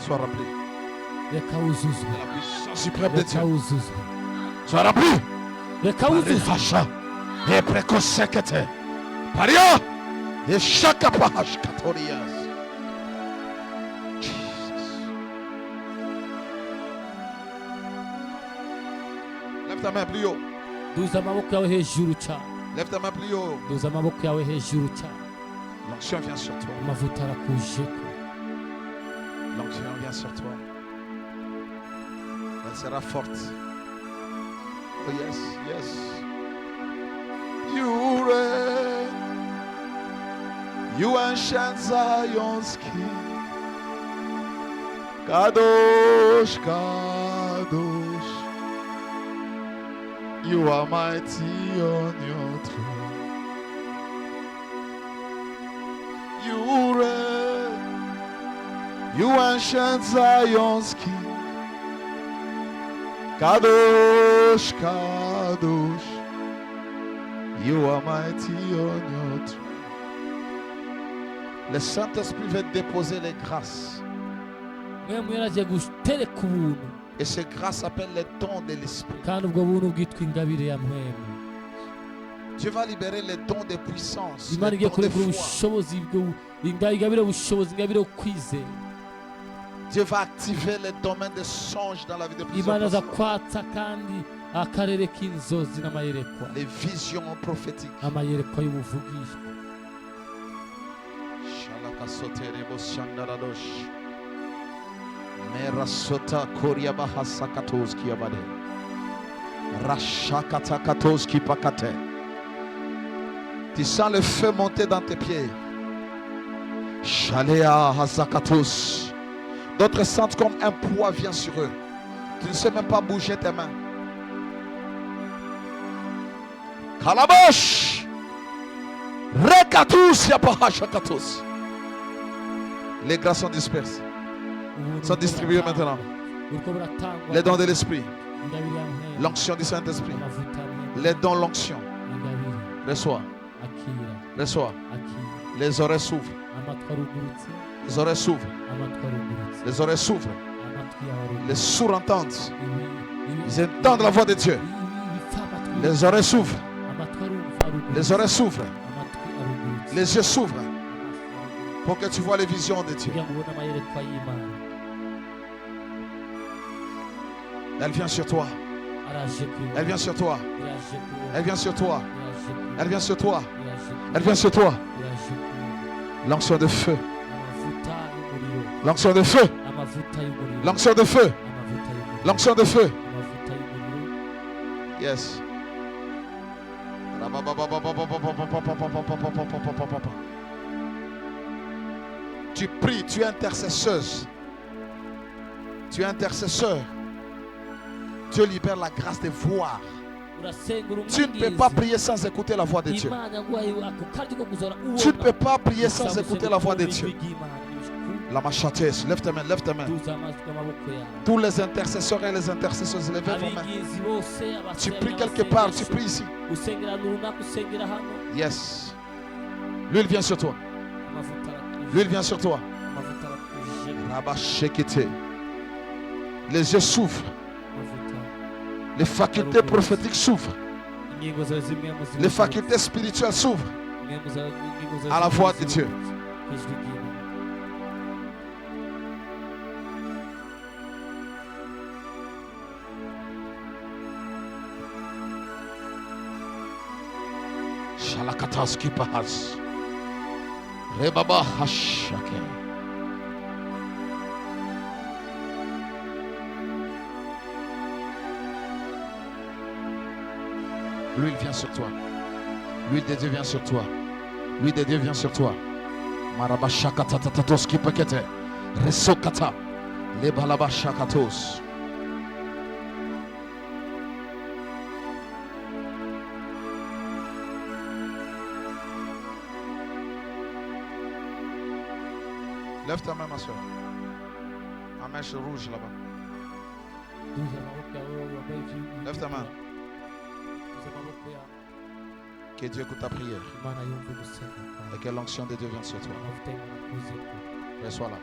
Sois rempli. La puissance suprême de Dieu. Sois rempli. Et précosekete. Paria. Et chakapahash katorias. Lève ta main plus haut. Lève ta main plus haut. L'onction vient sur toi. L'onction vient sur toi. Elle sera forte. Oh yes, yes. You reign. You ancient Zion's King. Kadosh, Kadosh. You are mighty on your throne. You reign. You ancient Zion's King. Kadosh, Kadosh. You are mighty on your throne. Le Saint-Esprit va déposer les grâces. Et ces grâces s'appellent les dons de l'Esprit. Dieu va libérer les dons de puissance, les dons de foi. Dieu va activer les domaines de songe dans la vie de plusieurs personnes. Les visions prophétiques. Merasota Koriabaha Sakatos Kiabade Rashakata Katos Kipakate. Tu sens le feu monter dans tes pieds. Shalea Hazakatos. D'autres sentent comme un poids vient sur eux. Tu ne sais même pas bouger tes mains. Kalabosh Rekatus Yapahashakatos. Les grâces sont dispersées. Sont distribués maintenant. Les dons de l'Esprit. L'onction du Saint-Esprit. Les dons, l'onction. Reçois. Reçois. Les oreilles s'ouvrent. Les oreilles s'ouvrent. Les oreilles s'ouvrent. Les sourds entendent. Ils entendent la voix de Dieu. Les oreilles s'ouvrent. Les oreilles s'ouvrent. Les yeux s'ouvrent. Pour que tu vois les visions de Dieu. Elle vient sur toi. Elle vient sur toi. Elle vient sur toi. Elle vient sur toi. Elle vient sur toi. L'onction de feu. L'onction de feu. L'onction de feu. L'onction de feu. Yes. Tu pries, tu es intercesseuse. Tu es intercesseur. Dieu libère la grâce de voir. Tu ne peux pas prier sans écouter la voix de Dieu. Tu ne peux pas prier sans écouter la voix de Dieu. La machatesse, lève tes mains, lève tes mains. Tous les intercesseurs et les intercesseuses, levez vos mains. Tu pries quelque part, tu pries ici. Yes. L'huile vient sur toi. L'huile vient sur toi. Les yeux s'ouvrent. Les facultés prophétiques s'ouvrent. Les facultés spirituelles s'ouvrent à la voix de Dieu. Shalakataski pahas. Rebaba hashake. L'huile vient sur toi. L'huile de Dieu vient sur toi. L'huile de Dieu vient sur toi. Marabashakata tatatoski pakete. Resokata. Lebalabashakatos. Lève ta main, ma soeur. Ma mèche rouge là-bas. Lève ta main. Que Dieu écoute ta prière. Et que l'onction de Dieu vienne sur toi. Reçois-la.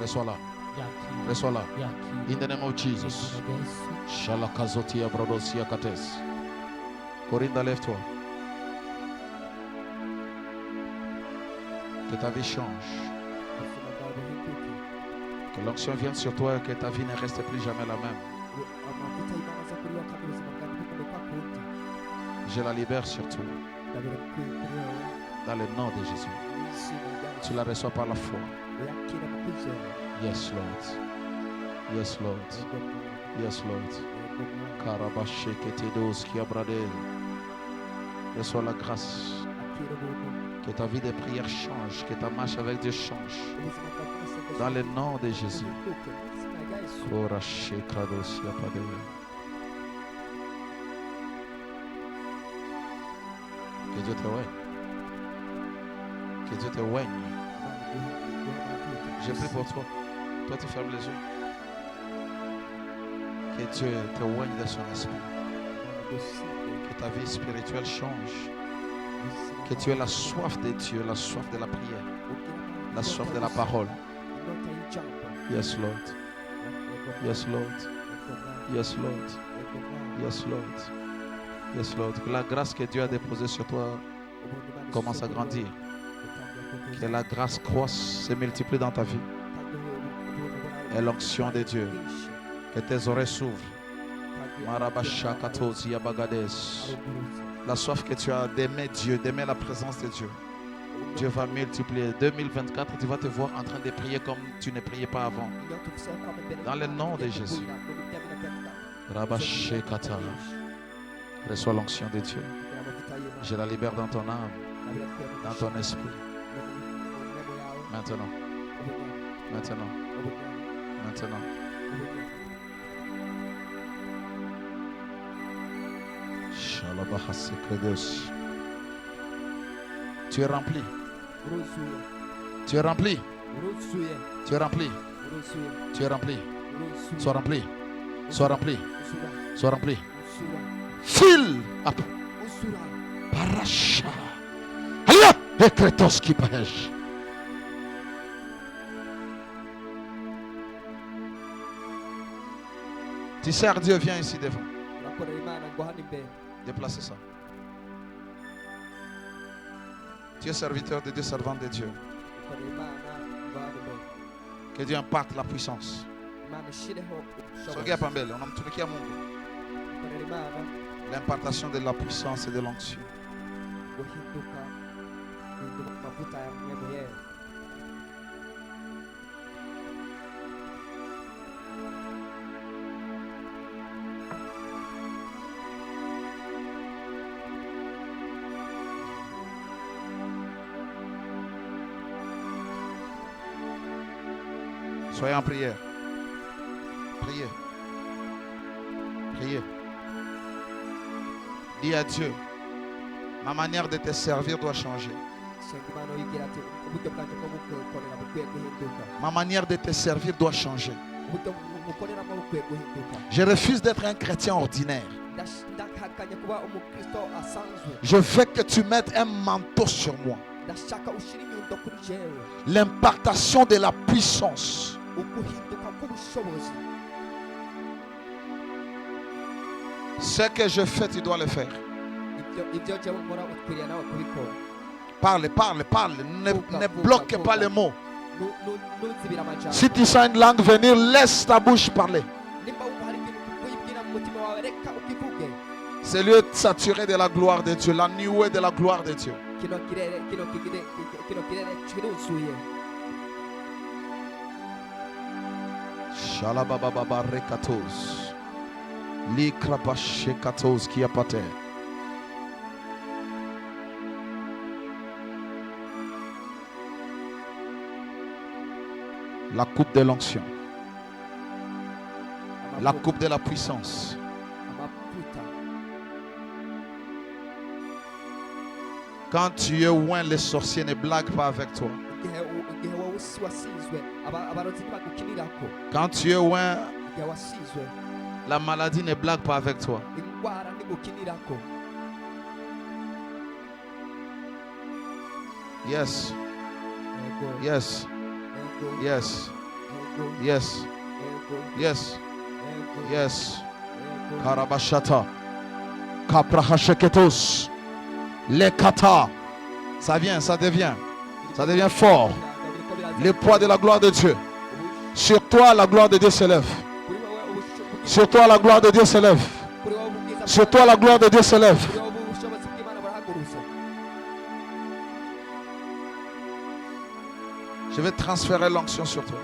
Reçois-la. Reçois-la. In the name of Jesus. Shalakazoti abrodosia kates. Corinda, lève-toi. Que ta vie change. Que l'onction vienne sur toi et que ta vie ne reste plus jamais la même. Je la libère sur toi. Dans le nom de Jésus. Tu la reçois par la foi. Yes, Lord. Yes, Lord. Yes, Lord. Karabaché ketedos qui abradel. Reçois la grâce. Que ta vie de prière change. Que ta marche avec Dieu change. Dans le nom de Jésus. Koraché krados yapade. Que Dieu te oigne. Que Dieu te oigne. Je prie pour toi. Toi, tu fermes les yeux. Que Dieu te oigne de son esprit. Que ta vie spirituelle change. Que tu aies la soif de Dieu, la soif de la prière, la soif de la parole. Yes, Lord. Yes, Lord. Yes, Lord. Yes, Lord. Yes, Lord. Que la grâce que Dieu a déposée sur toi commence à grandir. Que la grâce croisse, se multiplie dans ta vie. Et l'onction de Dieu. Que tes oreilles s'ouvrent. Marabashakatos yabagades. La soif que tu as d'aimer Dieu, d'aimer la présence de Dieu. Dieu va multiplier. 2024, tu vas te voir en train de prier comme tu ne priais pas avant. Dans le nom de Jésus. Rabashekata. Reçois l'onction de Dieu. Je la libère dans ton âme, dans ton esprit. Maintenant. Maintenant. Maintenant. Tu es rempli. Tu es rempli. Tu es rempli. Tu es rempli. Sois rempli. Sois rempli. Sois rempli. Fill up. Parasha. Alléluia. Ekretos qui pêche. Tu sers Dieu, viens ici devant. Déplacez ça. Tu es serviteur de Dieu, servant de Dieu. Que Dieu imparte la puissance. L'impartation de la puissance et de l'onction. Soyez en prière. Priez. Priez. Dis à Dieu, ma manière de te servir doit changer. Ma manière de te servir doit changer. Je refuse d'être un chrétien ordinaire. Je veux que tu mettes un manteau sur moi. L'impartation de la puissance. Ce que je fais, tu dois le faire. Parle, parle, parle. Ne bloque pas les mots. Si tu sens une langue venir, laisse ta bouche parler. C'est lieu saturé de la gloire de Dieu, la nuée de la gloire de Dieu. Shalabababa rekatos. Likrabashe katos qui a pas terre. La coupe de l'onction. La coupe de la puissance. Quand tu es loin, les sorciers ne blaguent pas avec toi. Quand tu es loin, la maladie ne blague pas avec toi. Yes. Yes. Yes. Yes. Yes. Yes. Karabashata. Kaprahasheketos. Les kata. Ça vient, ça devient fort. Le poids de la gloire de Dieu. Sur toi, la gloire de Dieu s'élève. Sur toi, la gloire de Dieu s'élève. Sur toi, la gloire de Dieu s'élève. Je vais transférer l'onction sur toi.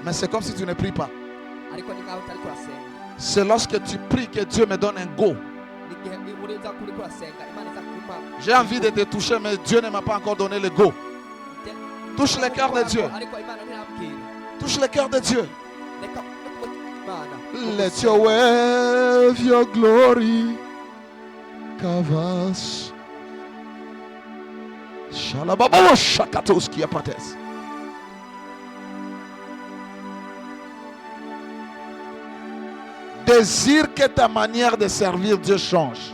Mais c'est comme si tu ne pries pas. C'est lorsque tu pries que Dieu me donne un go. J'ai envie de te toucher, mais Dieu ne m'a pas encore donné le go. Touche le cœur de Dieu. Touche le cœur de Dieu. Let your wave, your glory, Kavas. Shalababa shakatos qui apates. Désire que ta manière de servir Dieu change.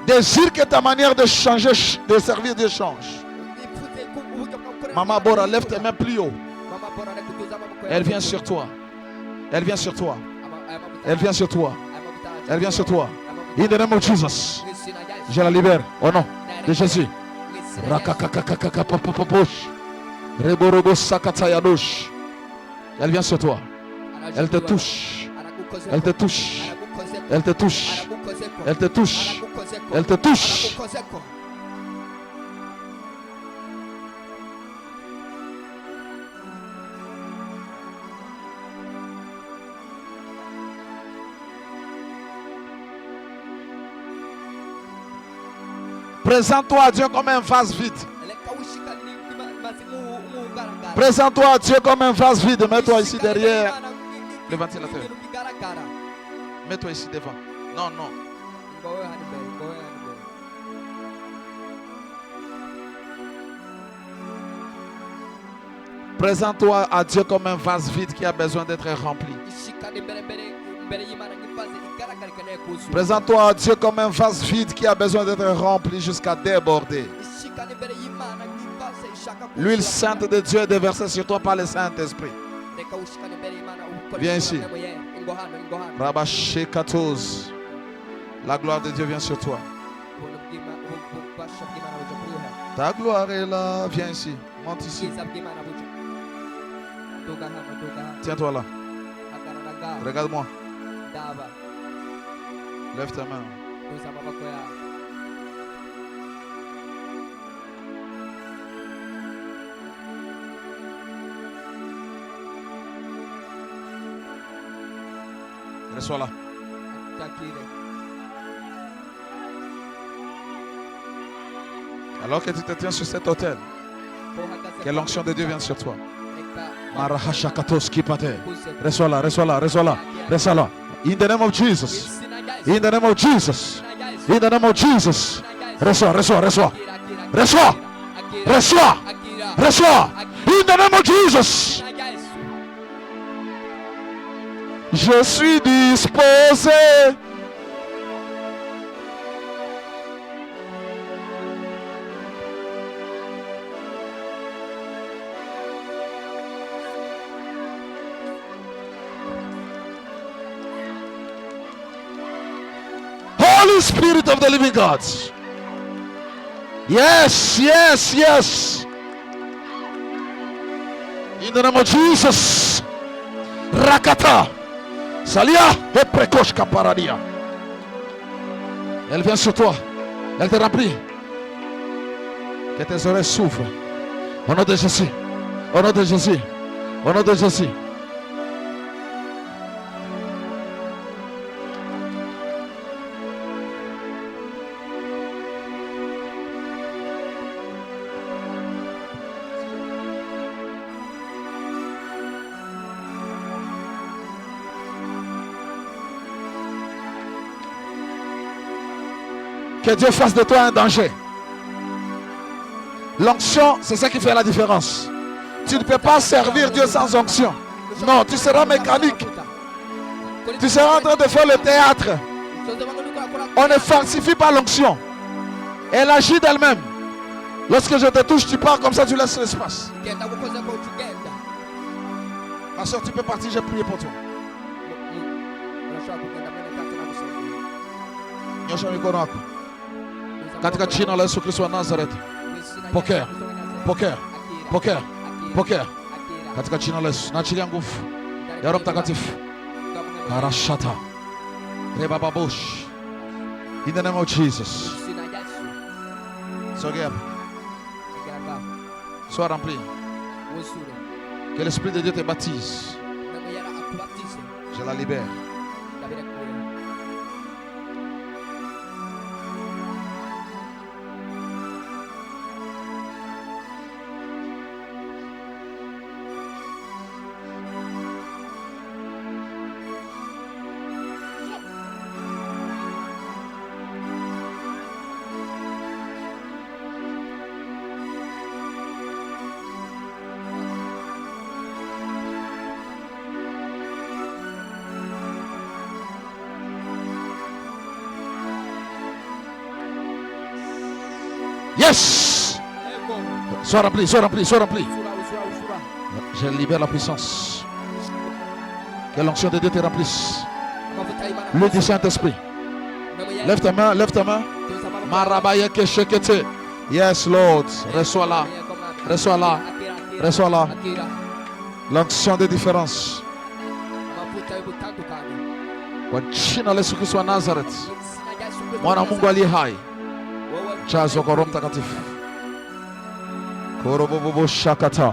Désire que ta manière de changer, de servir Dieu change. Maman Bora, lève tes mains plus haut. Elle vient sur toi. Elle vient sur toi. Elle vient sur toi. Elle vient sur toi. In the name of Jesus. Je la libère au nom de Jésus. Elle vient sur toi. Elle te touche. Elle te touche. Elle te touche. Elle te touche. Elle te touche. Présente-toi à Dieu comme un vase vide. Présente-toi à Dieu comme un vase vide. Mets-toi ici derrière le ventilateur. Mets-toi ici devant. Non, non. Présente-toi à Dieu comme un vase vide qui a besoin d'être rempli. Présente-toi à Dieu comme un vase vide qui a besoin d'être rempli jusqu'à déborder. L'huile sainte de Dieu est déversée sur toi par le Saint-Esprit. Viens ici. Rabashekatos. La gloire de Dieu vient sur toi. Ta gloire est là. Viens ici. Monte ici. Tiens-toi là. Regarde-moi. Lève ta main. Reçois-la. Alors que tu te tiens sur cet autel, que l'onction de Dieu vienne sur toi. Reçois-la, reçois-la, reçois-la, reçois-la. In the name of Jesus. In the name of Jesus. In the name of Jesus. Reçois, reçois, reçois. Reçois. Reçois. Reçois. In the name of Jesus. Je suis disposé. Holy Spirit of the living God. Yes, yes, yes. In the name of Jesus. Rakata. Salia et précoce caparadia. Elle vient sur toi. Elle te remplit. Que tes oreilles s'ouvrent. Au nom de Jésus. Au nom de Jésus. Au nom de Jésus. Que Dieu fasse de toi un danger. L'onction, c'est ça qui fait la différence. Tu ne peux pas servir Dieu sans onction. Non, tu seras mécanique. Tu seras en train de faire le théâtre. On ne falsifie pas l'onction. Elle agit d'elle-même. Lorsque je te touche, tu pars comme ça, tu laisses l'espace. Ma soeur, tu peux partir, j'ai prié pour toi. Katika jina la Yesu Kristo wa Nazareth, pokea, pokea, pokea, pokea. Katika jina la Yesu, naachilia nguvu ya Roho Mtakatifu. Karashata, rebababush. In the name of Jesus. Sogea. Sois rempli. Que l'Esprit de Dieu te baptise. Je la libère. Yes. Sois rempli, sois rempli, sois rempli. Je libère la puissance. Que l'onction de Dieu te remplisse. Le du Saint-Esprit. Lève ta main, lève ta main. Marabaye que shekete. Yes, Lord. Reçois-la. Reçois-la. Reçois-la. L'onction de différence. Kwa jina la Yesu Kristo wa Nazareth. Mwana Mungu aliye hai. Chazo kwa Roho Mtakatifu. Korobobobo shakata.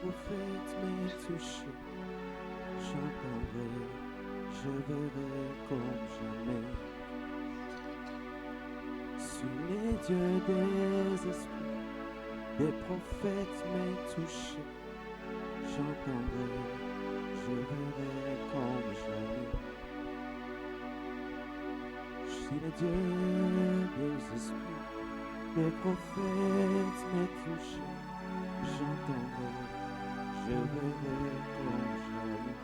prophète m'est touché, j'entendrai, je verrai comme jamais. Sur les dieux des esprits, des prophètes m'est touché, j'entendrai, je verrai comme jamais. Si les dieux des esprits, des prophètes m'est touché, j'entendrai, je verrai comme jamais.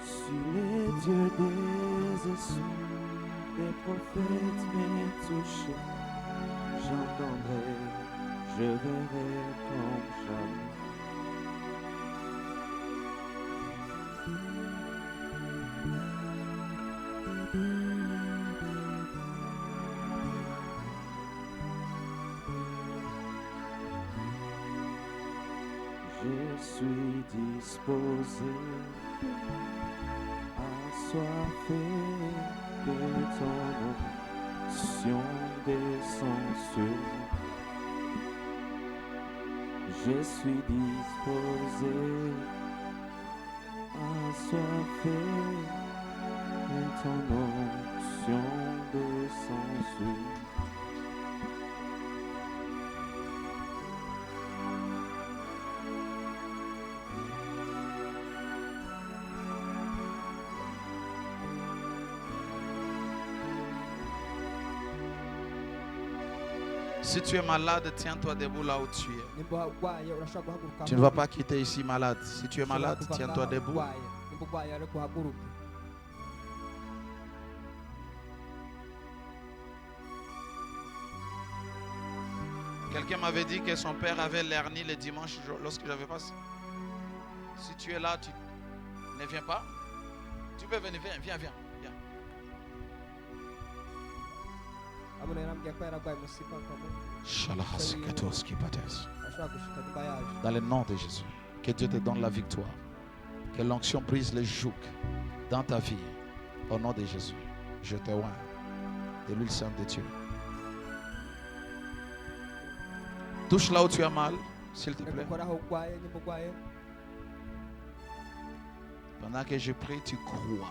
Si les dieux des esprits, des prophètes m'est touché, j'entendrai, je verrai comme jamais. Je suis disposé à soifé que ton onction descend sur moi. Je suis disposé à soifé que ton onction descend sur moi. Si tu es malade, tiens-toi debout là où tu es. Tu ne vas pas quitter ici malade. Si tu es malade, tiens-toi debout. Quelqu'un m'avait dit que son père avait l'hernie le dimanche lorsque j'avais passé. Si tu es là, tu ne viens pas. Tu peux venir, viens. Dans le nom de Jésus, que Dieu te donne la victoire. Que l'onction brise les jougs dans ta vie. Au nom de Jésus, je te oins de l'huile sainte de Dieu. Touche là où tu as mal, s'il te plaît. Pendant que je prie, tu crois.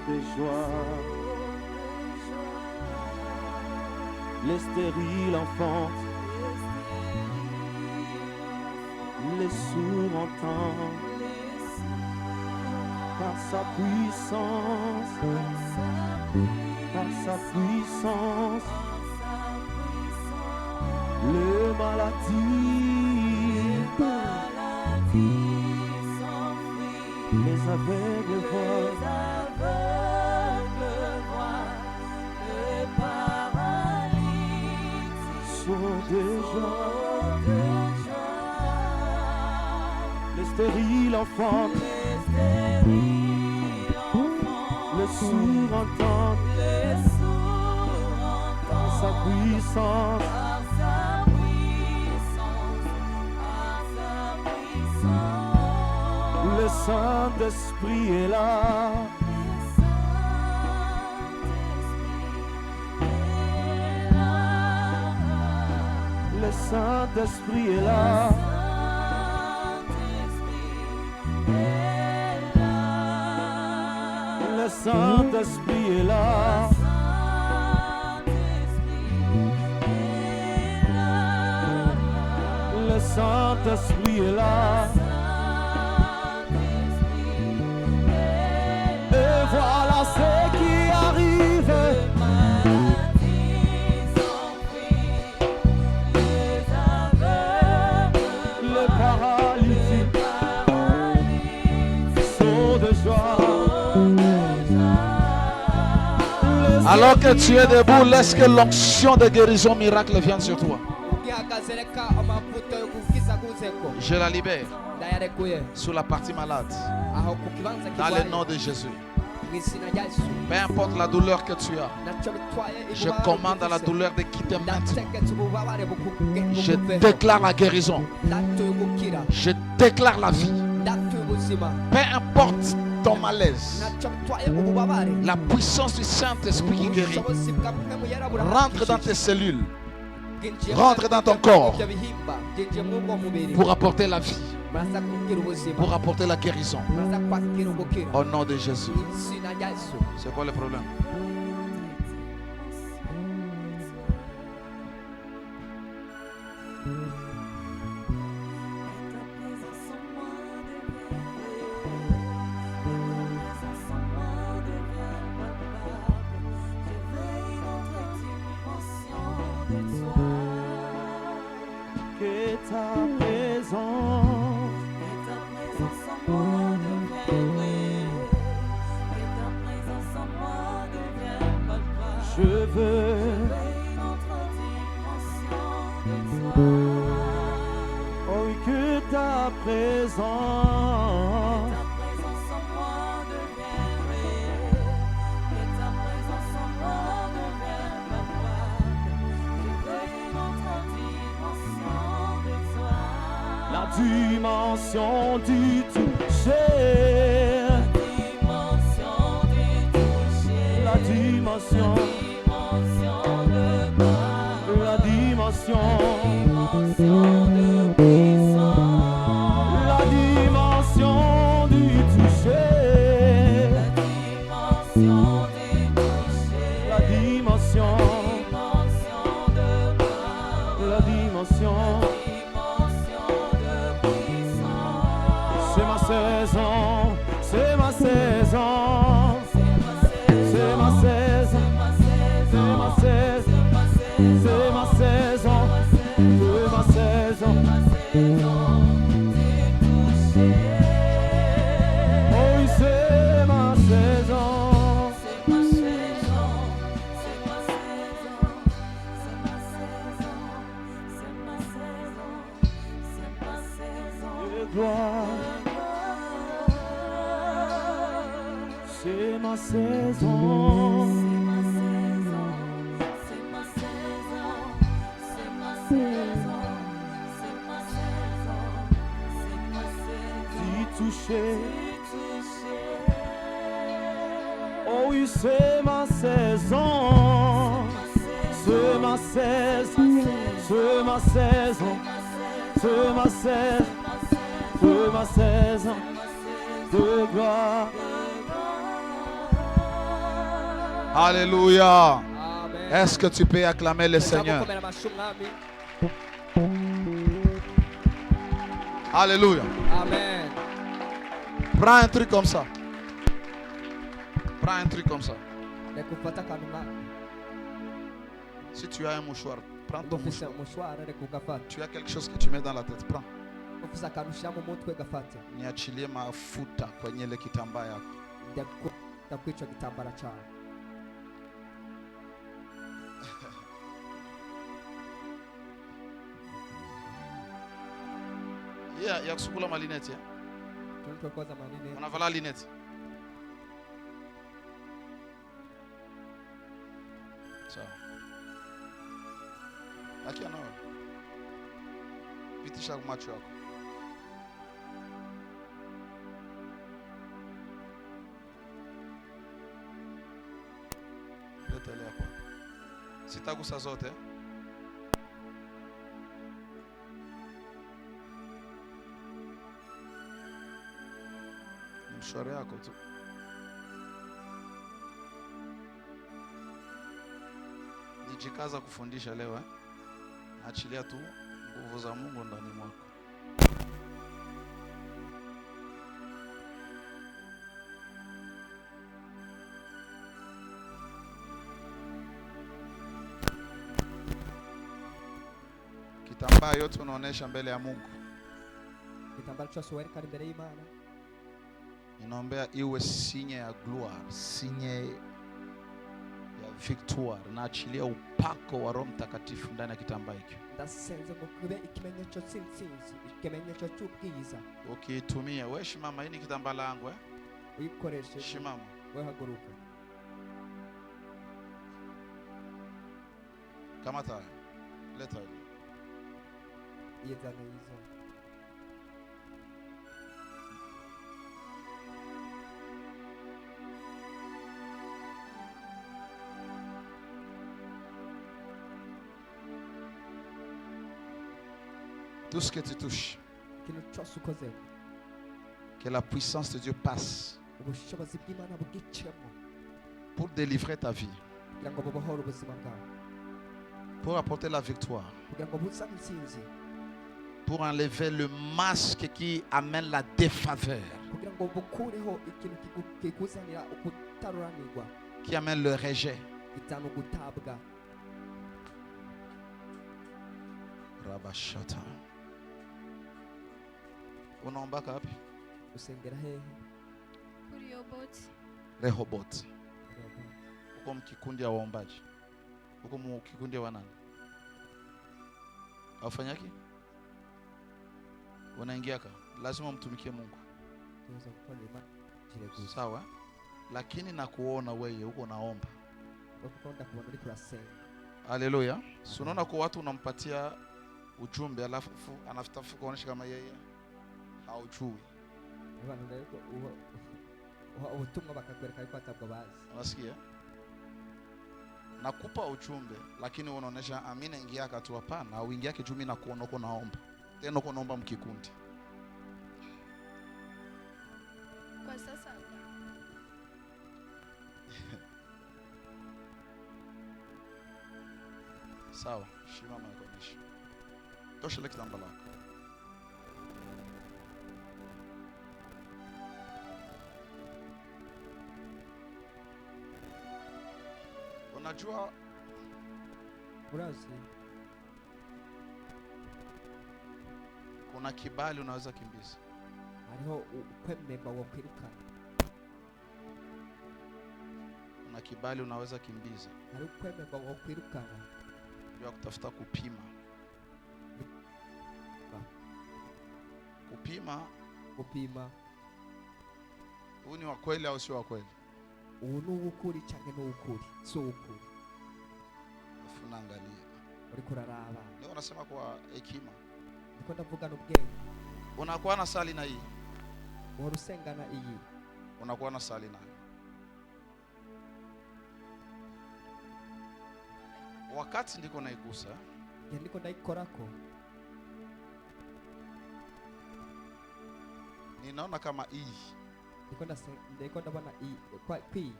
De joie, les stériles enfantent, les sourds entendent, par sa puissance, les maladies, les aveugles voient. Les stériles enfantent, les sourds entendent, sa puissance, le Saint-Esprit est là. Le Saint-Esprit est là. Saint-Esprit est là. Le Saint-Esprit est là. Et voilà ce qui arrive. Le paralytique saut de joie. Alors que tu es debout, laisse que l'onction de guérison miracle vienne sur toi. Je la libère sur la partie malade. Dans le nom de Jésus. Peu importe la douleur que tu as, je commande à la douleur de quitter maintenant. Je déclare la guérison. Je déclare la vie. Peu importe ton malaise, la puissance du Saint-Esprit qui guérit rentre dans tes cellules, rentre dans ton corps pour apporter la vie, pour apporter la guérison. Au nom de Jésus. C'est quoi le problème? Que ta présence en moi devienne je veux oh oui, que ta présence en moi devienne réelle, que ta présence en moi devienne palpable, je veux une autre dimension de toi. la dimension du toucher, La dimension de gloire, la dimension de puissance, la dimension du toucher, la dimension de gloire, la dimension, de puissance. c'est ma saison, c'est ma saison. C'est ma saison, c'est ma saison, c'est ma saison, c'est ma saison. Oh oui, c'est ma saison. De gloire, c'est ma saison. D'y toucher. Oh oui, c'est ma saison. C'est ma saison. C'est ma saison. C'est ma saison. C'est ma saison de gloire. Alléluia. Amen. Est-ce que tu peux acclamer le Seigneur? Alléluia. Amen. Prends un truc comme ça. Prends un truc comme ça. Si tu as un mouchoir, prends ton mouchoir. Tu as quelque chose que tu mets dans la tête, prends. Niachilie mafuta kwenye ile kitambaa yako. Yeah, ya kusukula malineti ya. Unavala lineti. Sawa. Akia nawe. Pitisha macho yako. Letelea kwa. Sitagusa zote. Mshwari yako tu. Jikaza kufundisha leo Achilia tu nguvu za Mungu ndani mwako. Kitambaa yote unaonesha mbele ya Mungu. Kitambaa chote weka mbele ya Imana. Ninaombea iwe sinye ya gloire, sinye ya victoire, na achilia upako wa Roho Mtakatifu ndani ya kitambaa hiki. Ndasenze mukube ikimenyetso cy'intsinzi, ikimenyetso cy'ubwiza. Ukitumia wewe shimama, hii ni kitambaa langu Uyikoreshe. Shimama. Wewe haguruka. Kama taa. Leta. Yezana hizo. Tout ce que tu touches, que la puissance de Dieu passe pour délivrer ta vie, pour apporter la victoire, pour enlever le masque qui amène la défaveur, qui amène le rejet. Rabashata. Unaomba kapi? Usengera hehe? Rehoboth. Uko mkikundi ya waombaji. Uko mkikundi wa nani? Aufanyaki? Unaingia ka? Lazima mtumikie Mungu. Sawa? Lakini nakuona wewe uko naomba. Haleluya. Unaona kwa watu unampatia ujumbe alafu anafutafuta kuonesha kama yeye haujui. Ubutumwa bakakwereka yuko atabwo bazi. Unasikia? Nakupa ujumbe lakini unaonesha amina ingia katu hapana au ingia yake jumi na kuona uko naomba. Tena uko naomba mkikundi. Kwa sasa sawa, shimama na kuonyesha. Tosha ile kitambaa lako. Unajua urazi kuna kibali unaweza kimbiza. Hariho kwemeba wo kwirukana. Kuna kibali unaweza kimbiza. Hariho kwemeba wo kwirukana. Ndio kutafuta kupima. Kupima. Huu ni wa kweli au sio wa kweli? Unu ukuri cyane no ukuri. So ukuri. Afuna angalia. Uriko raraba. Leo unasema kwa hekima. Ndiko ndavuga no bwenge. Unakuwa na sali na hii. Warusenga na iyi. Unakuwa na sali na. Wakati ndiko naigusa. Ndiko ndaikorako. Ninaona kama hii. Ndiko ndabona hii kwa hii.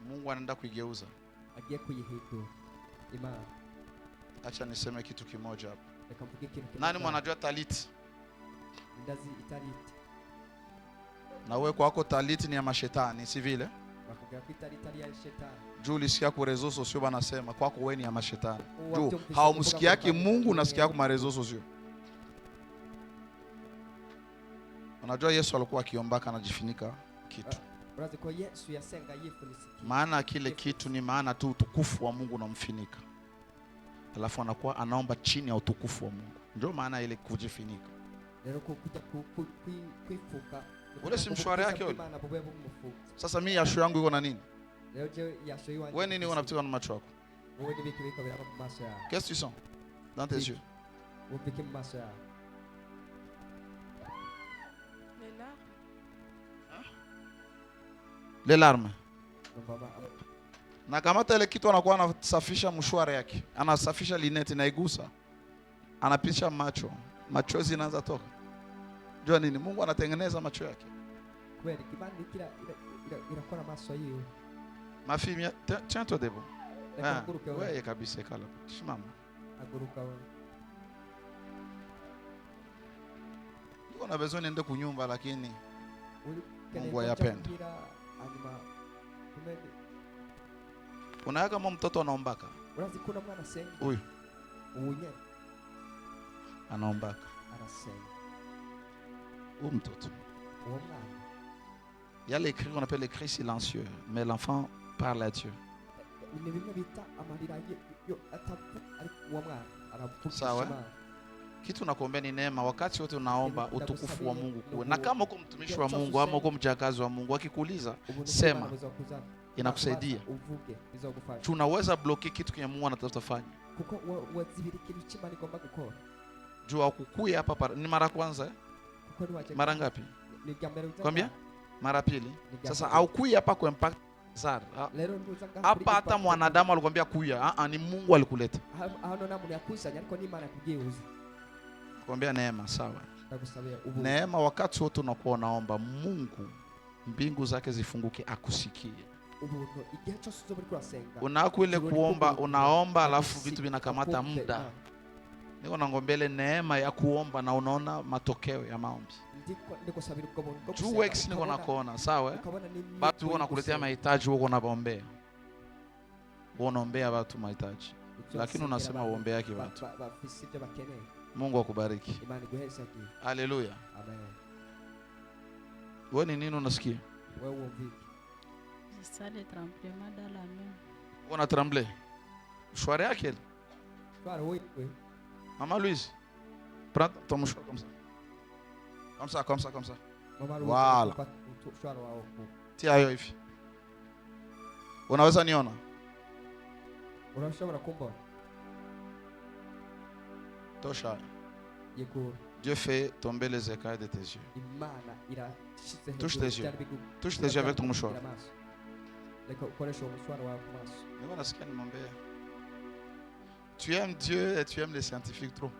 Mungu anaenda kuigeuza. Agiye kuyihindura. Imana. Acha niseme kitu kimoja hapa. Nikamvuge kitu. Nani mwanajua taliti? Ndazi italiti. Na wewe kwako taliti ni ya mashetani, si vile? Bakubwira ko italiti ya shetani. Juu ulisikia kwa rezo sosio banasema kwako wewe ni ya mashetani. Juu haumsikia yake Mungu, unasikia kwa marezo sosio. Unajua Yesu alikuwa akiombaka anajifunika kitu. Urazi ko Yesu yasenga yifunisiki. Maana kile kitu ni maana tu utukufu wa Mungu unamfunika. Alafu anakuwa anaomba chini ya utukufu wa Mungu. Ndio maana ile kujifunika. Lero kuja kuifuka. Ule si mshwari yake ule. Sasa mimi yasho yangu iko na nini? Leo je yasho yangu. Wewe nini unaptika na macho yako? Wewe ni vipi viko bila macho yako? Qu'est-ce que tu sens dans tes yeux? Wewe vipi macho yako? Les larmes. Na kama ile kitu anakuwa anasafisha mshwari yake, anasafisha lineti na igusa, anapisha macho, machozi inaanza toka. Jua nini? Mungu anatengeneza macho yake. Kweli kibandi kila inakora macho hiyo. Ma fille, tiens-toi debout. Wewe kabisa kala. Simama. Niko besoin niende kunyumba lakini Mungu hayapenda. Unaona kama mtoto anaombaka. Huyu anaombaka. Où mtoto? Il y a les cris qu'on appelle les cris silencieux, mais l'enfant parle à Dieu. Sawa? Kitu nakuombea ni neema wakati wote unaomba utukufu wa Mungu kuwe. Na kama uko mtumishi wa Mungu ama uko mjakazi wa Mungu akikuuliza, sema. Inakusaidia. Tunaweza bloki kitu kile Mungu anatafuta fanya. Jua kukuya hapa ni mara kwanza. Mara ngapi? Kwambia? Mara pili. Sasa au kuya hapa kwa impact Zara. Hapa hata mwanadamu alikwambia kuya, ni Mungu alikuleta. Kwambia neema, sawa. Neema wakati wote unakuwa unaomba Mungu mbingu zake zifunguke akusikie. Unakuile kuomba, unaomba alafu vitu vinakamata muda. Niko nangombele neema ya kuomba na unaona matokeo ya maombi. Two weeks niko nakuona, sawa? Watu wanakuletea mahitaji wako unaombea. Unaombea watu mahitaji. Lakini unasema uombea yake watu. Mungu akubariki. Haleluya. Amen. Wewe ni nini unasikia? Wewe vipi? Ça le tremblement dans la main. On a tremblé. Choiré à quel? Oui. Maman Louise, prends ton mouchoir comme ça. Comme ça. Voilà. Tia hiyo hivi. Unaweza niona? Unashobora kumbona? Tosha. Dieu fait tomber les écailles de tes yeux. Touche tes yeux. Touche tes yeux avec ton mouchoir. Tu aimes Dieu et tu aimes les scientifiques trop.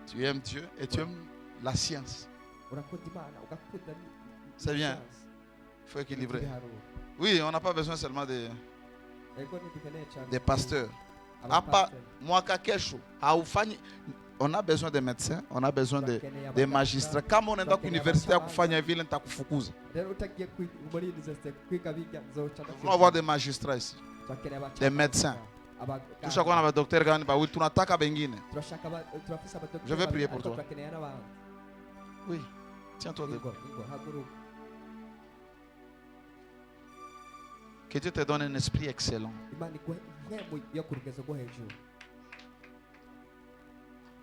Tu aimes Dieu et tu aimes la science. C'est bien. Il faut équilibrer. Oui, on n'a pas besoin seulement des pasteurs. On a besoin de médecins, on a besoin de magistrats. Comme on est dans l'université, on va avoir des magistrats ici, des médecins. Tout ça qu'on a un docteur, je vais prier pour toi. Oui, tiens-toi debout. Que Dieu te donne un esprit excellent.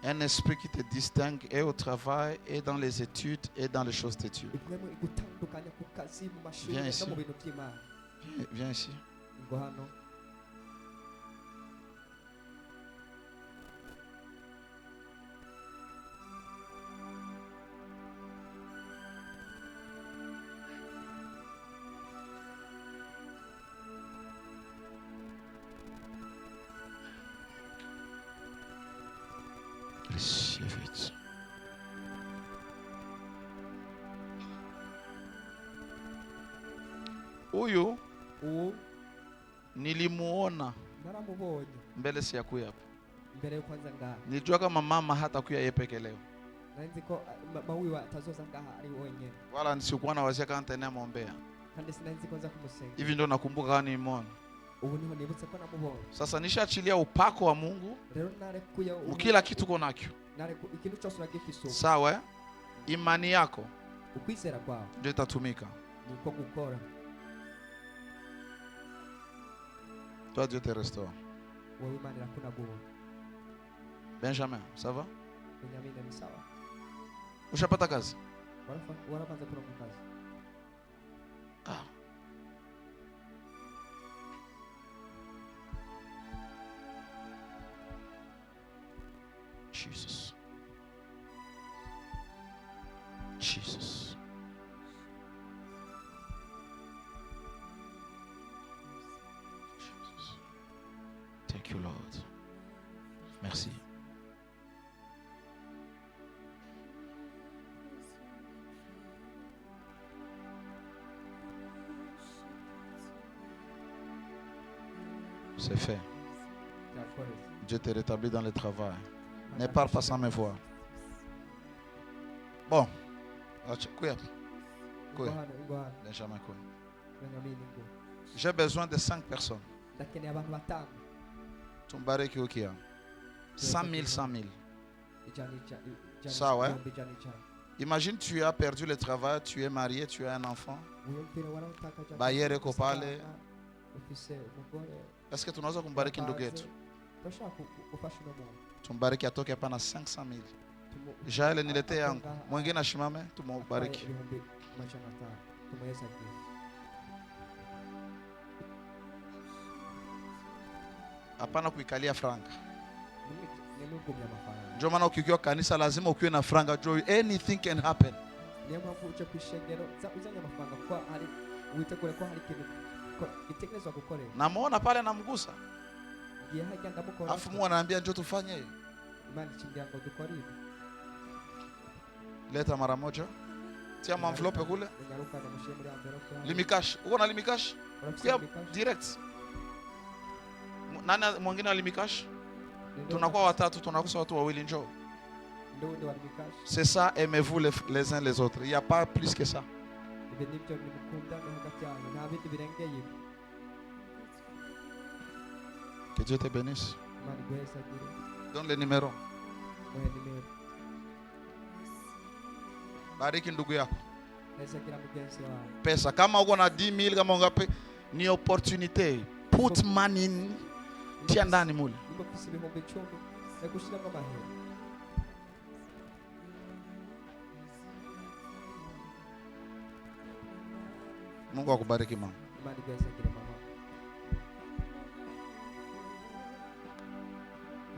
Un esprit qui te distingue et au travail, et dans les études, et dans les choses de Dieu. Viens ici. Viens ici. Huyu nilimuona mbele si yakuya hapa. Nilijua kama mama hata kuya yeye peke leo. Wala nisikuwa na wazia kama tena muombea. Hivi ndio nakumbuka kama nimeona. Sasa nishaachilia upako wa Mungu. Ukila kitu konakyo. Sawa? Imani yako ndio itatumika. Toi, Dieu te restaure. Benjamin, ça va? Ushapata kazi? Ah. Jesus. Jesus. Thank you, Lord. Merci. C'est fait. Dieu te rétablit dans le travail. Ne pars pas sans me voir. Bon. J'ai besoin de 5 personnes. Tumbariki ukia. 100 000, 100 000. Ça, ouais. Imagine, tu as perdu le travail, tu es marié, tu as un enfant. Bayere kopale. Est-ce que tunaweza kumbariki ndugu yetu? Tumbariki atoke hapa na 500 000. Jaele niletee yangu. Mwingine ashimame tumubariki. Hapana kuikalia franga. Ndio maana ukiwa kanisa lazima ukiwe na franga, joy anything can happen. Namuona pale namgusa. Afu Mungu anaambia njoo tufanye hiyo. Leta mara moja. Tia envelope kule. Limikash. Uko na limikash? Kwa direct. Nani mwingine alimikash? Tunakuwa watatu, tunakuwa watu wawili njoo. C'est ça, aimez-vous les uns les autres. Il n'y a pas plus que ça. Que Dieu te bénisse. Donne le numéro. Bariki ndugu yako. Pesa kama uko na 10,000 kama ungape ni opportunité. Put money in. Tia ndani mule. Mungu akubariki mama.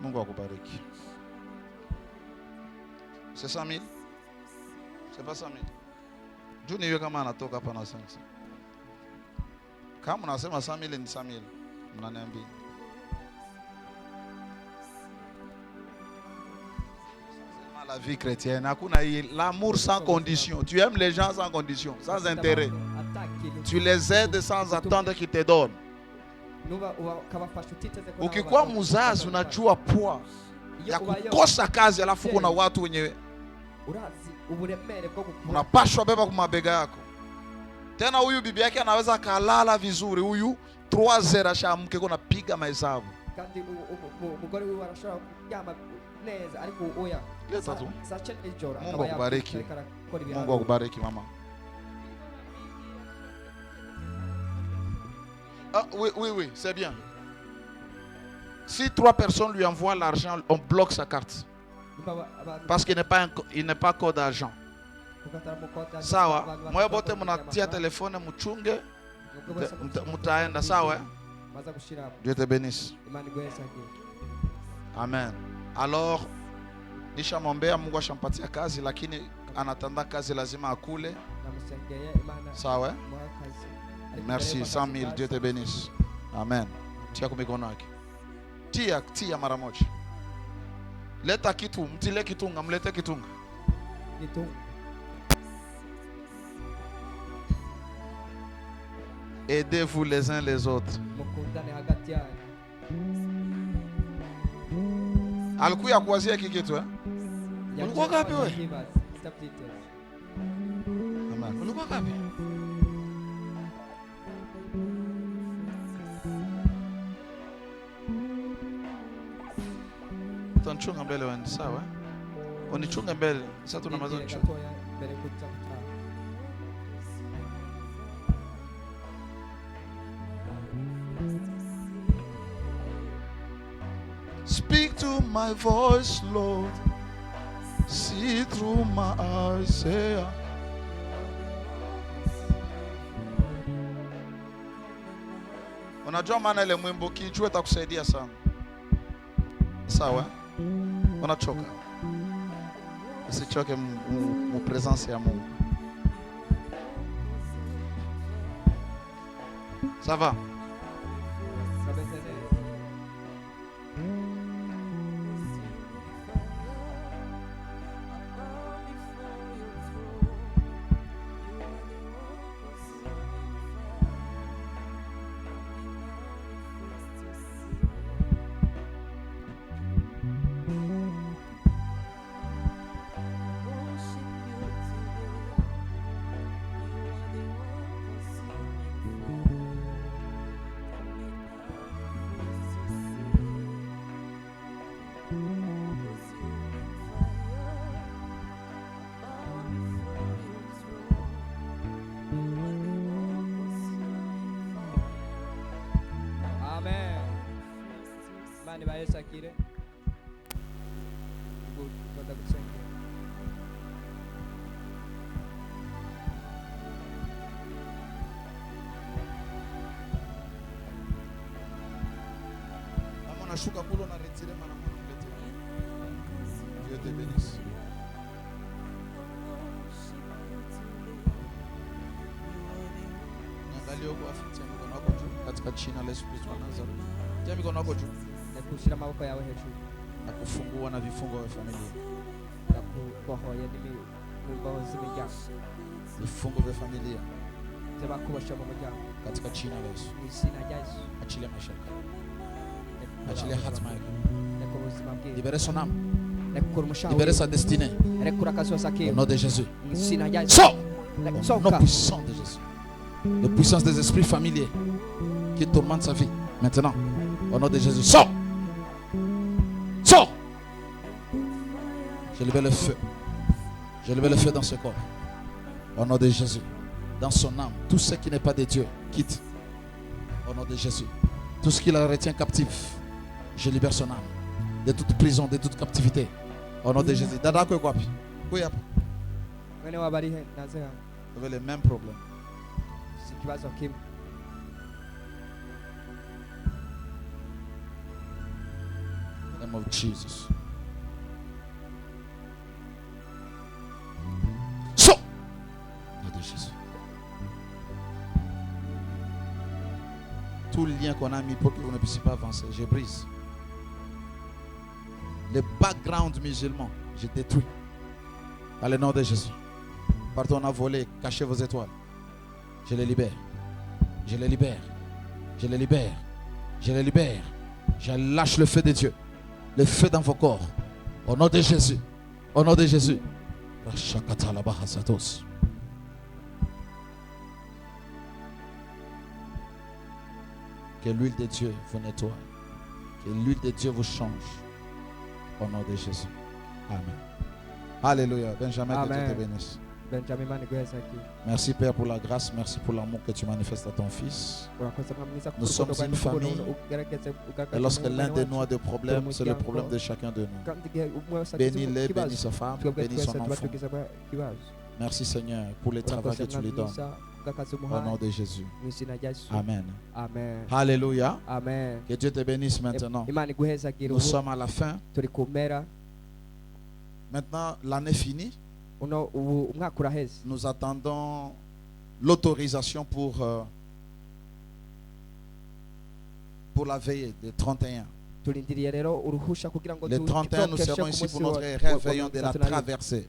Mungu akubariki. C'est 100 000? C'est pas 100 000. Juu niwe kama anatoka hapa na 500. Kama unasema 100 000 ni 100 000. Mnaniambia. La vie chrétienne, l'amour sans condition. Tu aimes les gens sans condition, sans intérêt. Tu les aides sans attendre qu'ils te donnent. Ukikuwa muzazi unajua poa ya kukosa kazi, alafu kuna watu wenye unapashwa beba kwa mabega yako. Tena huyu bibi yake anaweza kalala vizuri, huyu 3 ashamke kuna piga mahesabu. Mungu akubariki. Mungu akubariki mama. Ah, oui, c'est bien. Si 3 personnes lui envoient l'argent, on bloque sa carte. Parce qu'il n'est pas code d'argent. Sawa, moyo bote mnatia telefone mchunge, mtaenda sawa. Dieu te bénisse. Amen. Alors, nishamwombea Mungu ashampatia kazi, lakini anatanda kazi lazima akule. Sawa? Merci, 100 000, Dieu te bénisse. Amen. Tia kwa mikono yake. Tia mara moja. Leta kitu, mtile kitunga, mlete kitunga. Aidez-vous les uns les autres. Alikuya kuwazia kikitu eh? Ulikuwa ngapi wewe? Amen. Ulikuwa ngapi? Tunachunga mbele wewe, sawa? Unichunga mbele. Sasa tunamaliza kuchunga. Speak to my voice, Lord. See through my eyes. Unajua maana ile mwimbo kijua itakusaidia sana. Sawa? Unachoka. Usichoke mu presence ya Mungu. Ça va? Imana ibayesakire. Ndagusengera. Shuka kulo na retire mana mwana kulete. Dieu te bénisse. Niangalie huko afikia mikono yako juu katika jina la Yesu Kristo wa Nazareti. Tia mikono yako juu. Na kushira maboko yawe hejuru. Na kufungua na vifungo vya familia. Na kubohoya nimi mumbaho zimejaa. Vifungo vya familia. Sema kubasha mumejaa. Katika jina la Yesu. Sina Yesu. Achilia maisha yako. Achilia hatima yako. Libérez son âme. Libérez sa destinée. Au nom de Jésus. Sors! Au nom puissant de Jésus. La puissance des esprits familiers qui tourmentent sa vie. Maintenant, au nom de Jésus. Sors! Sors! Je libère le feu. Je libère le feu dans ce corps. Au nom de Jésus. Dans son âme. Tout ce qui n'est pas de Dieu, quitte. Au nom de Jésus. Tout ce qui la retient captif. Je libère son âme de toute prison, de toute captivité. Au nom de Jésus. Dada quoi quoi? Vous avez les mêmes problèmes. In the name of Jesus. So, au nom de Jésus. Tout le lien qu'on a mis pour que vous ne puissiez pas avancer, je brise. Le background musulman, je détruis. Dans le nom de Jésus. Partout on a volé, cachez vos étoiles. Je les libère. Je les libère. Je les libère. Je les libère. Je lâche le feu de Dieu. Le feu dans vos corps. Au nom de Jésus. Au nom de Jésus. Que l'huile de Dieu vous nettoie. Que l'huile de Dieu vous change. Au nom de Jésus. Amen. Alléluia. Benjamin, que Dieu te bénisse. Merci Père pour la grâce. Merci pour l'amour que tu manifestes à ton Fils. Nous sommes une famille. Et lorsque l'un de nous a des problèmes, c'est le problème de chacun de nous. Bénis-les, bénis sa femme, bénis son enfant. Merci Seigneur pour le travail que tu lui donnes. Au nom de Jésus. Amen. Amen. Alléluia. Amen. Que Dieu te bénisse maintenant. Nous sommes à la fin. Maintenant, l'année finie. Nous attendons l'autorisation pour la veillée de 31. Le 31, nous serons ici pour notre réveillon de la traversée.